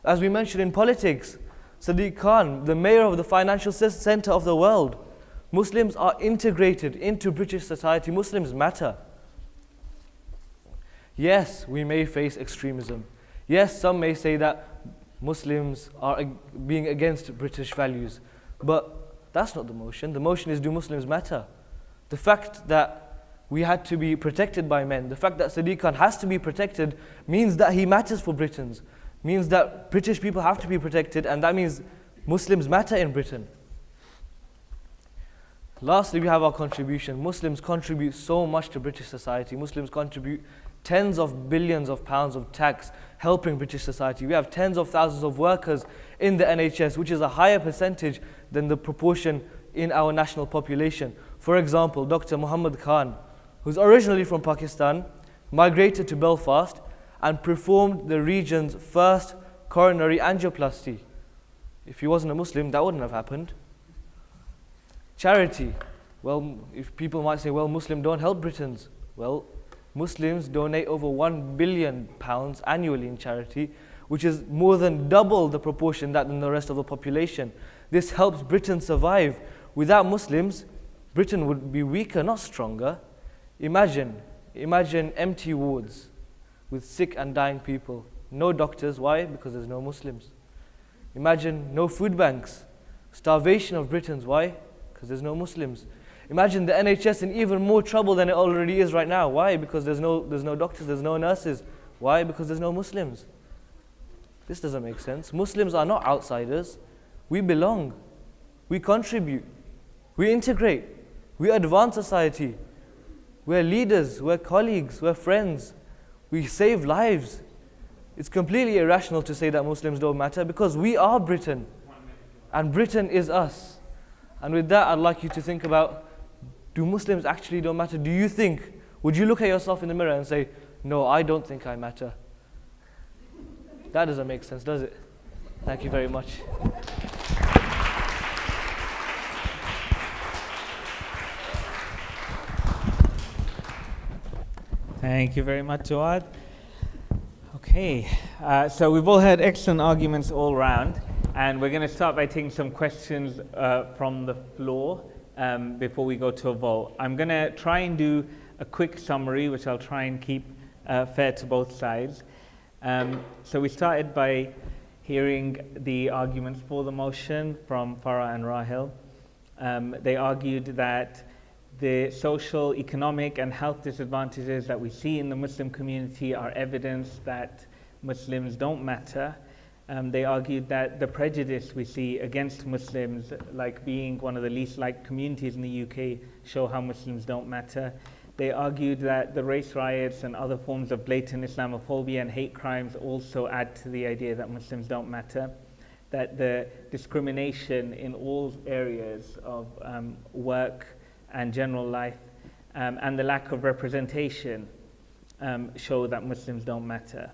As we mentioned in politics, Sadiq Khan, the mayor of the financial center of the world. Muslims are integrated into British society. Muslims matter. Yes, we may face extremism. Yes, some may say that Muslims are being against British values. But that's not the motion. The motion is, do Muslims matter? The fact that we had to be protected by men, the fact that Sadiq Khan has to be protected means that he matters for Britons, means that British people have to be protected, and that means Muslims matter in Britain. Lastly, we have our contribution. Muslims contribute so much to British society. Muslims contribute tens of billions of pounds of tax helping British society. We have tens of thousands of workers in the NHS, which is a higher percentage than the proportion in our national population. For example, Dr. Muhammad Khan, who's originally from Pakistan, migrated to Belfast and performed the region's first coronary angioplasty. If he wasn't a Muslim, that wouldn't have happened. Charity. Well, if people might say, well, Muslims don't help Britons. Well, Muslims donate over £1 billion annually in charity, which is more than double the proportion that in the rest of the population. This helps Britain survive. Without Muslims, Britain would be weaker, not stronger. Imagine empty wards with sick and dying people. No doctors. Why? Because there's no Muslims. Imagine no food banks. Starvation of Britons. Why? Because there's no Muslims. Imagine the NHS in even more trouble than it already is right now. Why? Because there's no doctors, there's no nurses. Why? Because there's no Muslims. This doesn't make sense. Muslims are not outsiders. We belong. We contribute. We integrate. We advance society. We're leaders, we're colleagues, we're friends. We save lives. It's completely irrational to say that Muslims don't matter, because we are Britain. And Britain is us. And with that, I'd like you to think about, do Muslims actually don't matter? Do you think, would you look at yourself in the mirror and say, no, I don't think I matter? That doesn't make sense, does it? Thank you very much. Thank you very much, Jawad. Okay, so we've all heard excellent arguments all around, and we're going to start by taking some questions from the floor before we go to a vote. I'm going to try and do a quick summary, which I'll try and keep fair to both sides. So we started by hearing the arguments for the motion from Farah and Rahil. They argued that the social, economic, and health disadvantages that we see in the Muslim community are evidence that Muslims don't matter. They argued that the prejudice we see against Muslims, like being one of the least liked communities in the UK, show how Muslims don't matter. They argued that the race riots and other forms of blatant Islamophobia and hate crimes also add to the idea that Muslims don't matter. That the discrimination in all areas of work and general life and the lack of representation show that Muslims don't matter.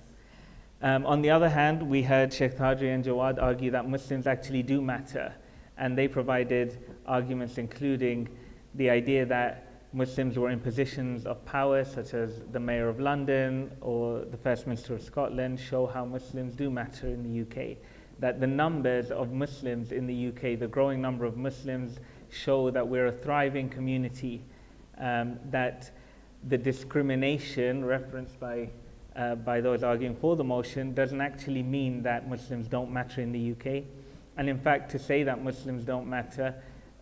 On the other hand, we heard Sheikh Tadri and Jawad argue that Muslims actually do matter, and they provided arguments including the idea that Muslims were in positions of power, such as the Mayor of London or the First Minister of Scotland, show how Muslims do matter in the UK. That the numbers of Muslims in the UK, the growing number of Muslims, show that we're a thriving community, that the discrimination referenced by those arguing for the motion doesn't actually mean that Muslims don't matter in the UK. And in fact, to say that Muslims don't matter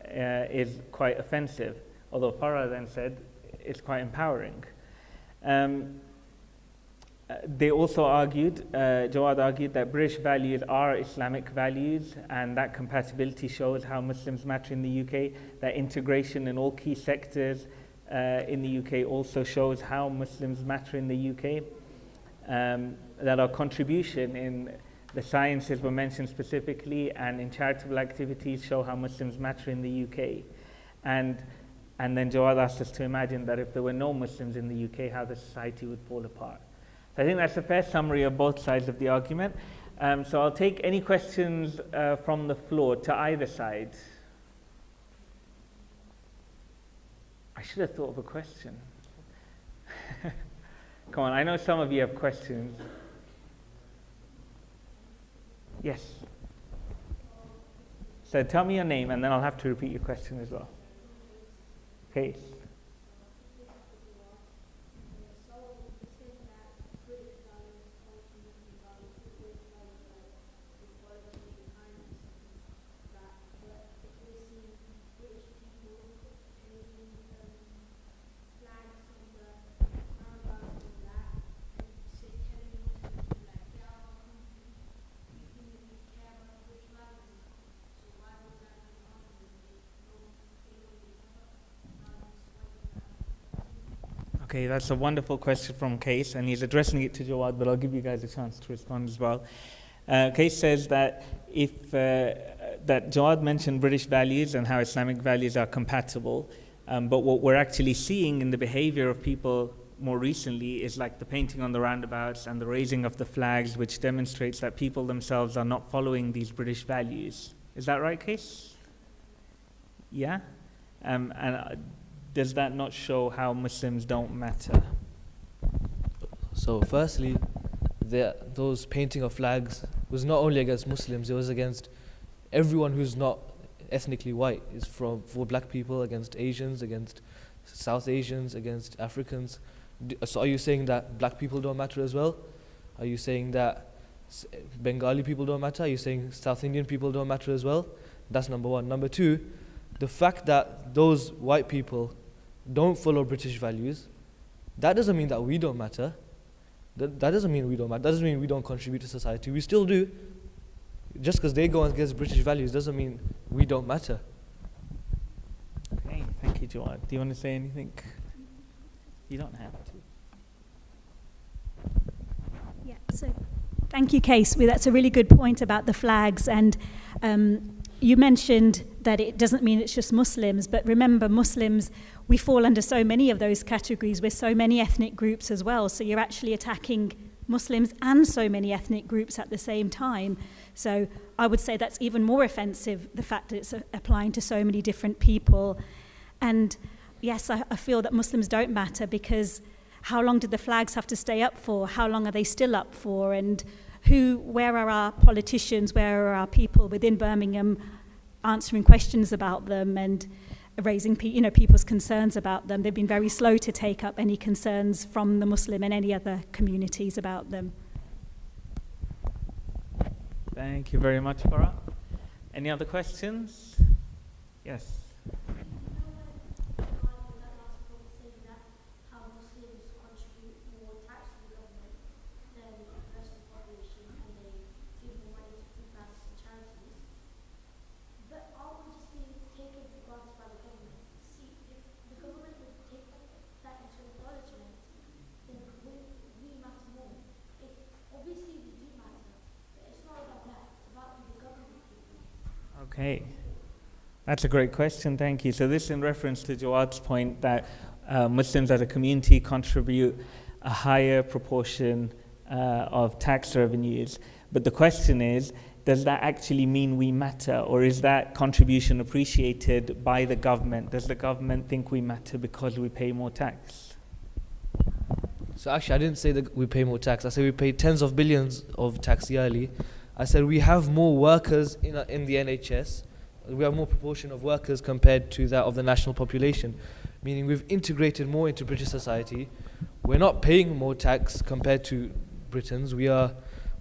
is quite offensive. although Farah then said it's quite empowering. They also argued, Jawad argued that British values are Islamic values, and that compatibility shows how Muslims matter in the UK. That integration in all key sectors in the UK also shows how Muslims matter in the UK. That our contribution in the sciences were mentioned specifically, and in charitable activities show how Muslims matter in the UK. And then Jawad asked us to imagine that if there were no Muslims in the UK, how the society would fall apart. I think that's a fair summary of both sides of the argument. So I'll take any questions from the floor to either side. I should have thought of a question. Come on, I know some of you have questions. Yes. So tell me your name, and then I'll have to repeat your question as well. Okay. Okay, that's a wonderful question from Case, and he's addressing it to Jawad, but I'll give you guys a chance to respond as well. Case says that that Jawad mentioned British values and how Islamic values are compatible, but what we're actually seeing in the behavior of people more recently is like the painting on the roundabouts and the raising of the flags, which demonstrates that people themselves are not following these British values. Is that right, Case? Yeah? Does that not show how Muslims don't matter? So firstly, those painting of flags was not only against Muslims, it was against everyone who's not ethnically white. It's for black people, against Asians, against South Asians, against Africans. So are you saying that black people don't matter as well? Are you saying that Bengali people don't matter? Are you saying South Indian people don't matter as well? That's number one. Number two, the fact that those white people don't follow British values, that doesn't mean that we don't matter. That doesn't mean we don't matter. That doesn't mean we don't contribute to society. We still do. Just because they go against British values doesn't mean we don't matter. Okay, thank you, Jawad. Do you want to say anything? You don't have to. Yeah, so thank you, Case. That's a really good point about the flags, and you mentioned that it doesn't mean it's just Muslims, but remember, Muslims, we fall under so many of those categories. We're so many ethnic groups as well, so you're actually attacking Muslims and so many ethnic groups at the same time. So I would say that's even more offensive, the fact that it's applying to so many different people. And yes, I feel that Muslims don't matter, because how long did the flags have to stay up for? How long are they still up for? And where are our politicians, where are our people within Birmingham answering questions about them and raising people's concerns about them? They've been very slow to take up any concerns from the Muslim and any other communities about them. Thank you very much, Farah. Any other questions? Yes. Okay, that's a great question, thank you. So this is in reference to Jawad's point that Muslims as a community contribute a higher proportion of tax revenues. But the question is, does that actually mean we matter, or is that contribution appreciated by the government? Does the government think we matter because we pay more tax? So actually, I didn't say that we pay more tax. I said we pay tens of billions of tax yearly. I said we have more workers in the NHS. We have more proportion of workers compared to that of the national population, meaning we've integrated more into British society. We're not paying more tax compared to Britons. We are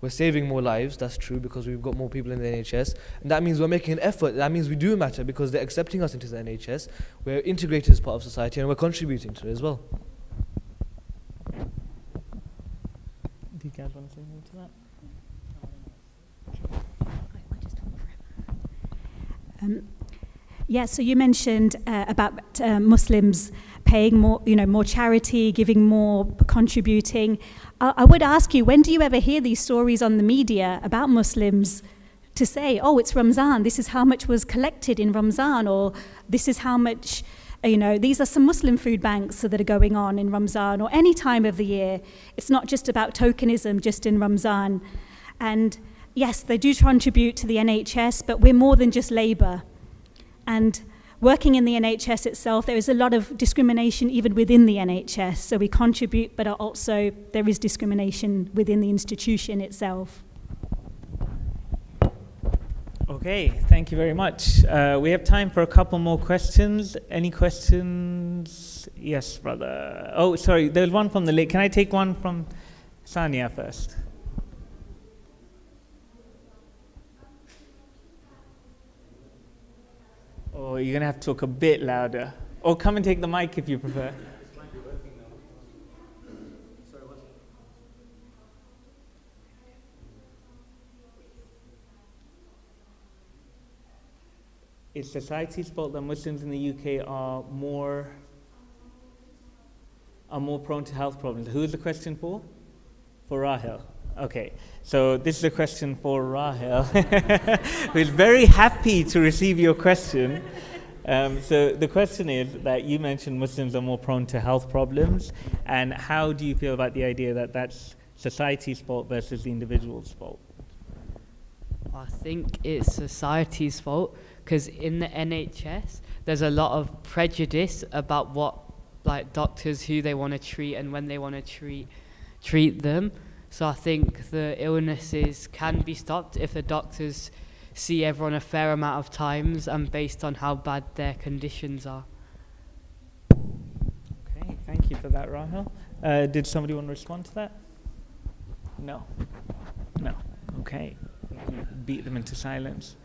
we're saving more lives, that's true, because we've got more people in the NHS. And that means we're making an effort. That means we do matter because they're accepting us into the NHS. We're integrated as part of society and we're contributing to it as well. Do you guys want to say anything to that? Yeah, so you mentioned about Muslims paying more, more charity, giving more, contributing. I would ask you, when do you ever hear these stories on the media about Muslims to say, oh, it's Ramzan, this is how much was collected in Ramzan, or this is how much, these are some Muslim food banks that are going on in Ramzan, or any time of the year. It's not just about tokenism, just in Ramzan. And yes, they do contribute to the NHS, but we're more than just labour. And working in the NHS itself, there is a lot of discrimination even within the NHS. So we contribute, but also there is discrimination within the institution itself. Okay, thank you very much. We have time for a couple more questions. Any questions? Yes, brother. Oh, sorry, there's one from the lake. Can I take one from Sania first? Oh, you're going to have to talk a bit louder. Or come and take the mic if you prefer. It's society's fault that Muslims in the UK are more prone to health problems. Who is the question for? For Rahel. Okay, so this is a question for Rahel, who is very happy to receive your question. So the question is that you mentioned Muslims are more prone to health problems, and how do you feel about the idea that that's society's fault versus the individual's fault? I think it's society's fault, because in the NHS, there's a lot of prejudice about what, doctors, who they want to treat and when they want to treat them. So I think the illnesses can be stopped if the doctors see everyone a fair amount of times and based on how bad their conditions are. Okay, thank you for that, Rahel. Did somebody want to respond to that? No. No. Okay. Beat them into silence.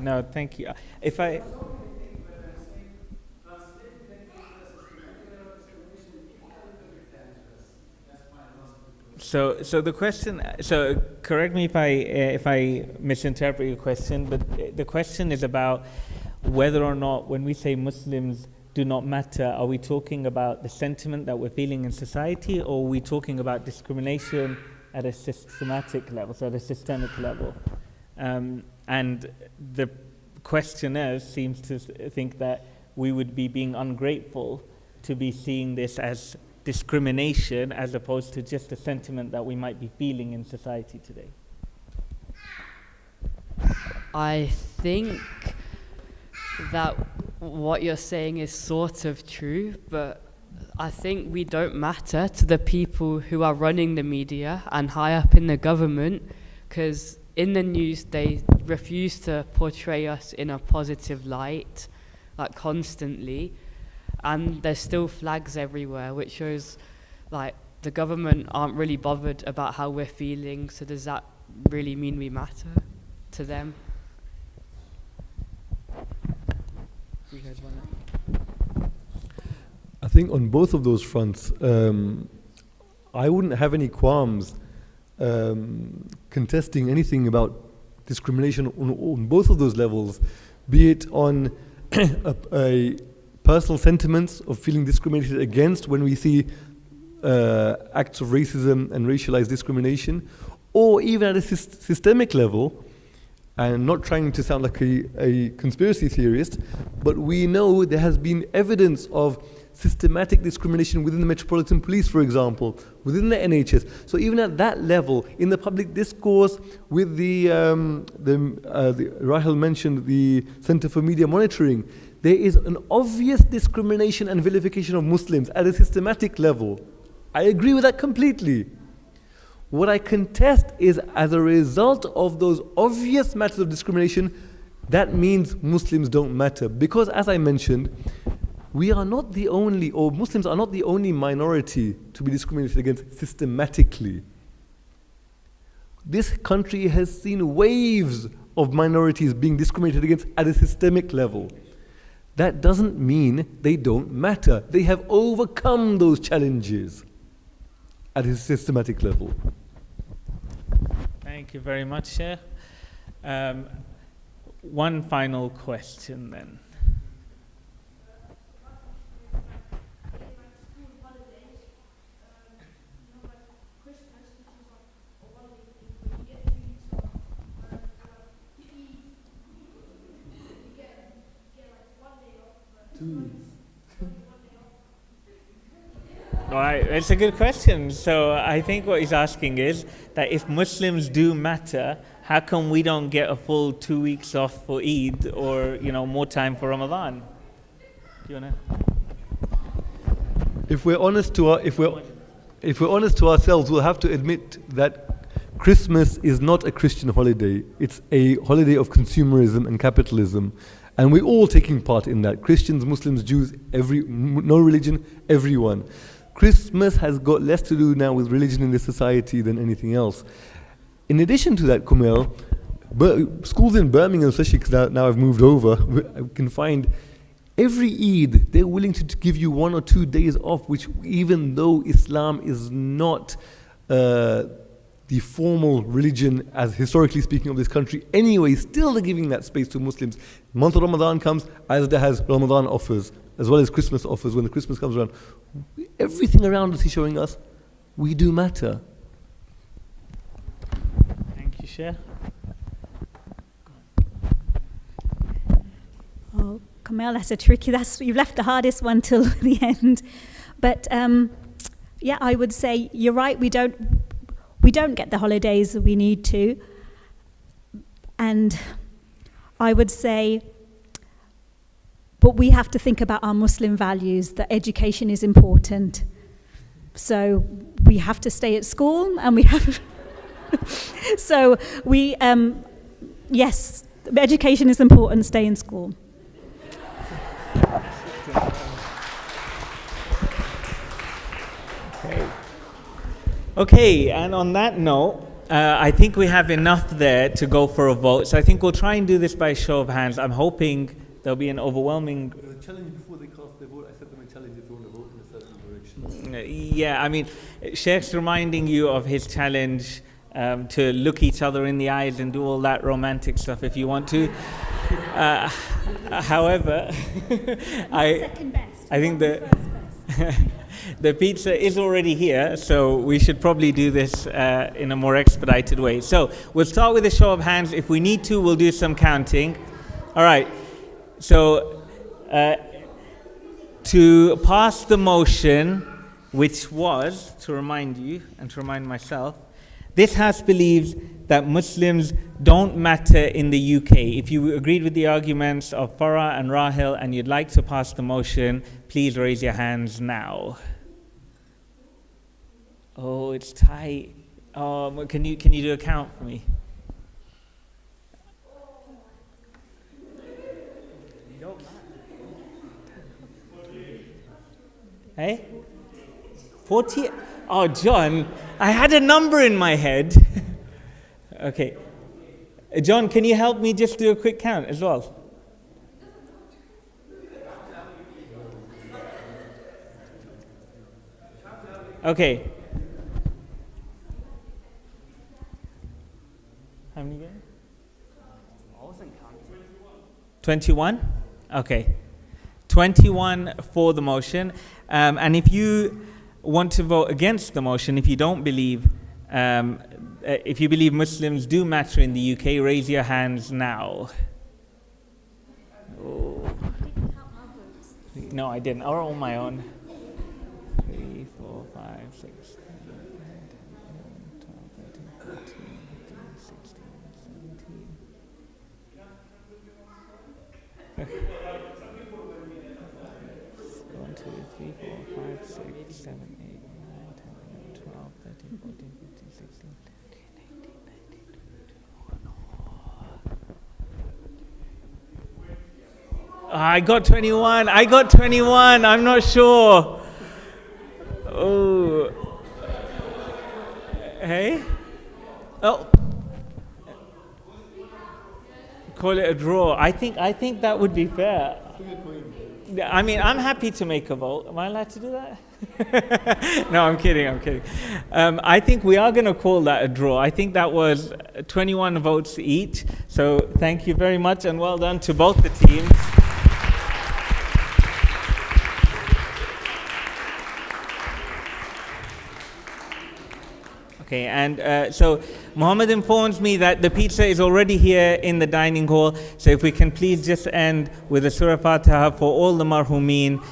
No, thank you. If I So the question. So correct me if I misinterpret your question, but the question is about whether or not, when we say Muslims do not matter, are we talking about the sentiment that we're feeling in society, or are we talking about discrimination at a systematic level, so at a systemic level. And the questionnaire seems to think that we would be being ungrateful to be seeing this as discrimination as opposed to just a sentiment that we might be feeling in society today. I think that what you're saying is sort of true, but I think we don't matter to the people who are running the media and high up in the government, because in the news they refuse to portray us in a positive light, like constantly, and there's still flags everywhere, which shows like the government aren't really bothered about how we're feeling. So does that really mean we matter to them? You guys wanna? I think on both of those fronts, I wouldn't have any qualms contesting anything about discrimination on both of those levels, be it on a personal sentiments of feeling discriminated against when we see acts of racism and racialized discrimination, or even at a systemic level. And not trying to sound like a conspiracy theorist, but we know there has been evidence of systematic discrimination within the Metropolitan Police, for example, within the NHS. So even at that level, in the public discourse, with the Rahel mentioned the Center for Media Monitoring, there is an obvious discrimination and vilification of Muslims at a systematic level. I agree with that completely. What I contest is, as a result of those obvious matters of discrimination, that means Muslims don't matter. Because as I mentioned, we are not the only, or Muslims are not the only minority to be discriminated against systematically. This country has seen waves of minorities being discriminated against at a systemic level. That doesn't mean they don't matter. They have overcome those challenges at a systematic level. Thank you very much, Sheikh. One final question then. All right, it's a good question. So I think what he's asking is that if Muslims do matter, how come we don't get a full 2 weeks off for Eid, or more time for Ramadan? Do you wanna? If we're honest to ourselves, we'll have to admit that Christmas is not a Christian holiday. It's a holiday of consumerism and capitalism, and we're all taking part in that. Christians, Muslims, Jews, no religion, everyone. Christmas has got less to do now with religion in this society than anything else. In addition to that, Kumail, schools in Birmingham, especially because now I've moved over, I can find every Eid they're willing to give you 1 or 2 days off, which even though Islam is not the formal religion, as historically speaking, of this country, anyway, still they're giving that space to Muslims. Month of Ramadan comes, Azda has Ramadan offers, as well as Christmas offers when the Christmas comes around. Everything around us is showing us we do matter. Thank you, Sheikh. Oh, Kamal, that's a tricky. You've left the hardest one till the end. But yeah, I would say you're right. We don't get the holidays we need to, and I would say, but we have to think about our Muslim values. That education is important, so we have to stay at school, and we have. So we, yes, education is important. Stay in school. Okay, and on that note, I think we have enough there to go for a vote. So I think we'll try and do this by a show of hands. I'm hoping there'll be an overwhelming... challenge before they cast their vote. I set them a challenge if they want to vote in a certain direction. Yeah, I mean, Sheikh's reminding you of his challenge to look each other in the eyes and do all that romantic stuff if you want to. However, I think that... The pizza is already here, so we should probably do this in a more expedited way. So we'll start with a show of hands. If we need to, we'll do some counting. All right. So to pass the motion, which was, to remind you and to remind myself, this House believes that Muslims don't matter in the UK. If you agreed with the arguments of Farah and Rahil and you'd like to pass the motion, please raise your hands now. Oh, it's tight. Can you do a count for me? Hey? 40? Oh, John, I had a number in my head. Okay. John, can you help me just do a quick count as well? Okay. How many again? 21? Okay. 21 for the motion. And if you want to vote against the motion, if you don't believe, if you believe Muslims do matter in the UK, raise your hands now. Oh. No, I didn't. Or on my own. 3, 4, 5, 6, 7, 8, 9, 10, 11, 12, 13, 14, 15, 16, 17. 1, 2, 3, 4, 5, 6, 7, 8, 9, 10, 11, 12, 13, 14, 15, 16, 17, 18, 19, 20. I got 21. I got 21. I'm not sure. Oh. Hey? Oh. Call it a draw. I think that would be fair. I mean, I'm happy to make a vote. Am I allowed to do that? No, I'm kidding. I think we are going to call that a draw. I think that was 21 votes each. So thank you very much and well done to both the teams. Okay, and so Mohammed informs me that the pizza is already here in the dining hall. So if we can please just end with a Surah Fatiha for all the marhumeen.